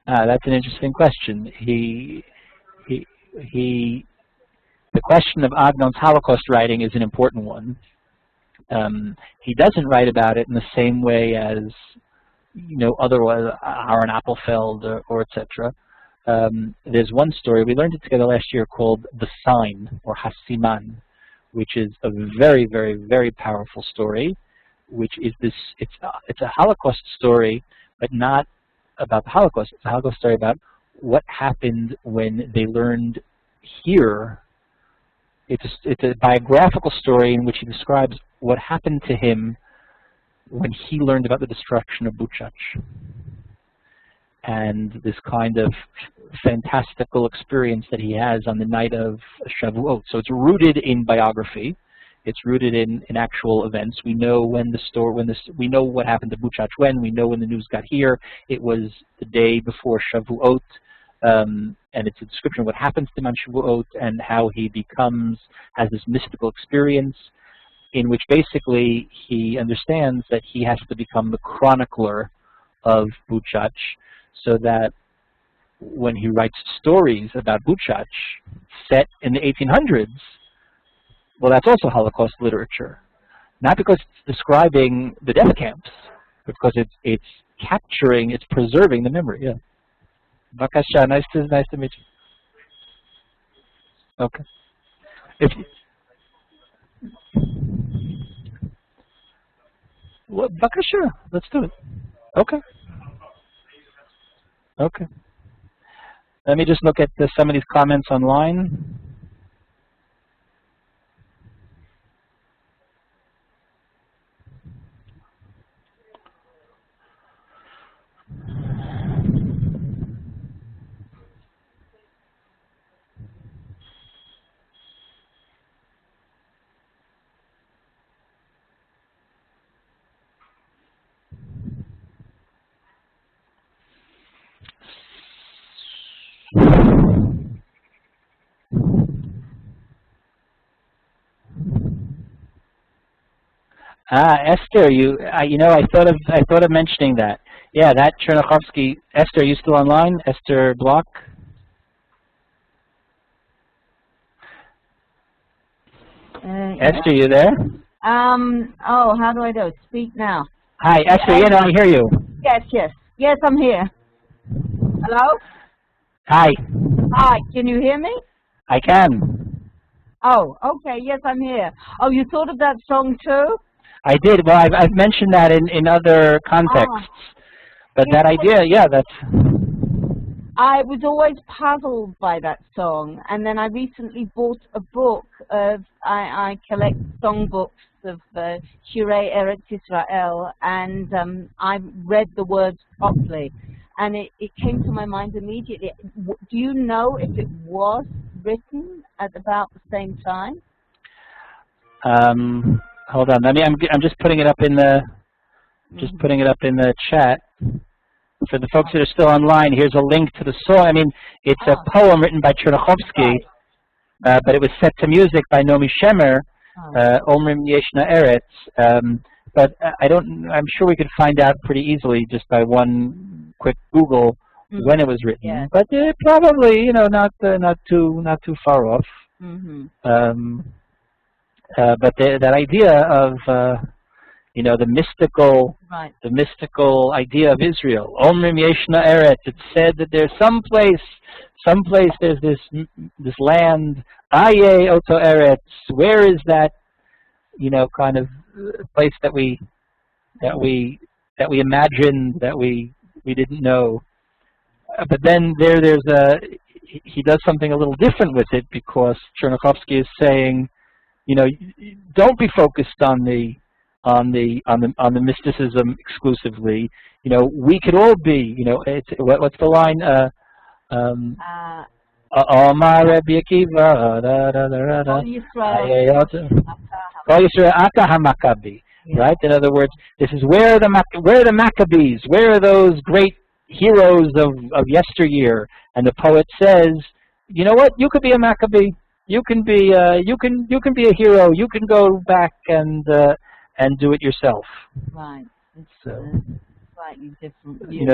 [SPEAKER 1] That's an interesting question. The question of Agnon's Holocaust writing is an important one. He doesn't write about it in the same way as, otherwise Aaron Appelfeld or etc. There's one story, we learned it together last year, called The Sign, or Hasiman, which is a very, very, very powerful story, which is it's a Holocaust story, but not about the Holocaust. It's a Holocaust story about what happened when they learned here. It's a biographical story in which he describes what happened to him when he learned about the destruction of Buczacz, and this kind of fantastical experience that he has on the night of Shavuot. So it's rooted in biography. It's rooted in actual events. We know when we know what happened to Buczacz when. We know when the news got here. It was the day before Shavuot, and it's a description of what happens to him on Shavuot and how he has this mystical experience in which basically he understands that he has to become the chronicler of Buczacz, so that when he writes stories about Buczacz set in the 1800s, well, that's also Holocaust literature. Not because it's describing the death camps, but because it's capturing, it's preserving the memory. Yeah. Buczacz, nice to meet you. Okay. Well, Buczacz, let's do it. Okay. Okay. Let me just look at some of these comments online. Esther, I thought of mentioning that. Yeah, that Chernyakhovsky. Esther, are you still online? Esther Block. Esther, you there?
[SPEAKER 2] Oh, how do I do? Speak now.
[SPEAKER 1] Hi, Esther. I hear you.
[SPEAKER 2] Yes, I'm here. Hello?
[SPEAKER 1] Hi.
[SPEAKER 2] Hi, can you hear me?
[SPEAKER 1] I can.
[SPEAKER 2] Oh, okay, yes, I'm here. Oh, you thought of that song too?
[SPEAKER 1] I did. Well, I've mentioned that in other contexts. But that idea, yeah, that's...
[SPEAKER 2] I was always puzzled by that song, and then I recently bought a book of, I collect songbooks of Shirei Eretz Israel, and I read the words properly, and it came to my mind immediately. Do you know if it was written at about the same time?
[SPEAKER 1] Hold on. I'm just putting it up in the chat. For the folks that are still online, here's a link to the song. I mean, it's a poem written by Chernyakhovsky, but it was set to music by Nomi Shemer, Omrim Yeshna Eretz. But I'm sure we could find out pretty easily just by one quick Google when it was written. Yeah. But probably, not too far off. But that idea of the mystical idea of Israel. Omrim Yeshna Eretz. It's said that there's someplace there's this land. Aye Oto Eretz. Where is that? Kind of place that we imagined that we didn't know. But then he does something a little different with it, because Chernyakhovsky is saying, don't be focused on the mysticism exclusively. We could all be. What's the line? Omar Rabbi Akiva. Right. In other words, this is where the Maccabees. Where are those great heroes of yesteryear? And the poet says, you know what? You could be a Maccabee. You can be a hero. You can go back and do it yourself. Right.
[SPEAKER 2] It's
[SPEAKER 1] so
[SPEAKER 2] slightly different view.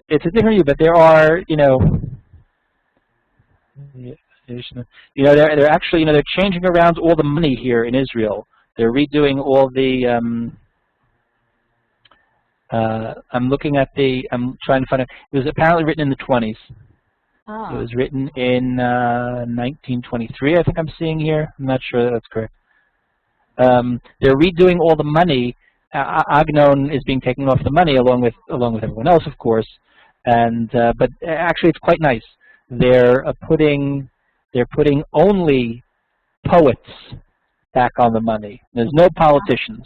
[SPEAKER 1] It's a different view, but there are, they're actually, they're changing around all the money here in Israel. They're redoing all the. I'm trying to find it. It was apparently written in the 20s. It was written in 1923, I think I'm seeing here. I'm not sure that's correct. They're redoing all the money. Agnon is being taken off the money along with everyone else, of course. But actually, it's quite nice. They're putting only poets back on the money. There's no politicians.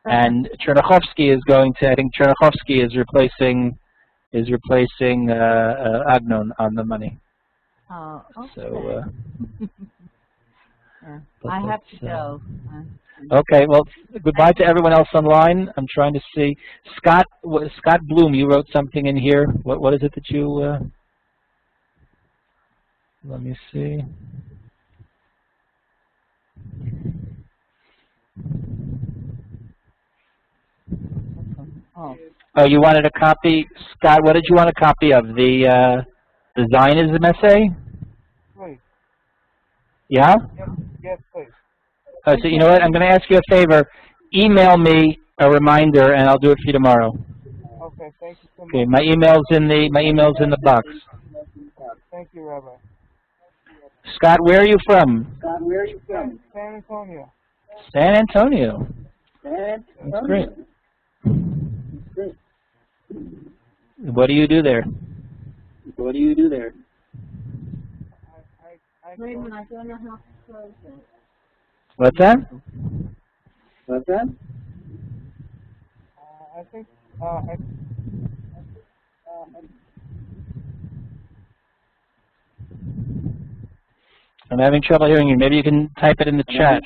[SPEAKER 1] And Chernyakhovsky is going to. I think Chernyakhovsky is replacing Agnon on the money.
[SPEAKER 2] Oh, okay.
[SPEAKER 1] So
[SPEAKER 2] I have to go.
[SPEAKER 1] Okay, well, goodbye to everyone else online. I'm trying to see. Scott Bloom, you wrote something in here. What is it that you... let me see. Oh, you wanted a copy, Scott? What did you want a copy of? The Zionism essay?
[SPEAKER 3] Please.
[SPEAKER 1] Yeah.
[SPEAKER 3] Yes, please.
[SPEAKER 1] So you know what? I'm going to ask you a favor. Email me a reminder, and I'll do it for you tomorrow.
[SPEAKER 3] Okay. Thank you so much.
[SPEAKER 1] Okay. My email's in the box.
[SPEAKER 3] Thank you, Rabbi.
[SPEAKER 1] Scott, where are you from?
[SPEAKER 3] San Antonio.
[SPEAKER 1] San Antonio. That's great. What do you do there?
[SPEAKER 2] Wait a minute, I don't know how to close it.
[SPEAKER 1] What's that?
[SPEAKER 3] I think.
[SPEAKER 1] I'm having trouble hearing you. Maybe you can type it in the chat.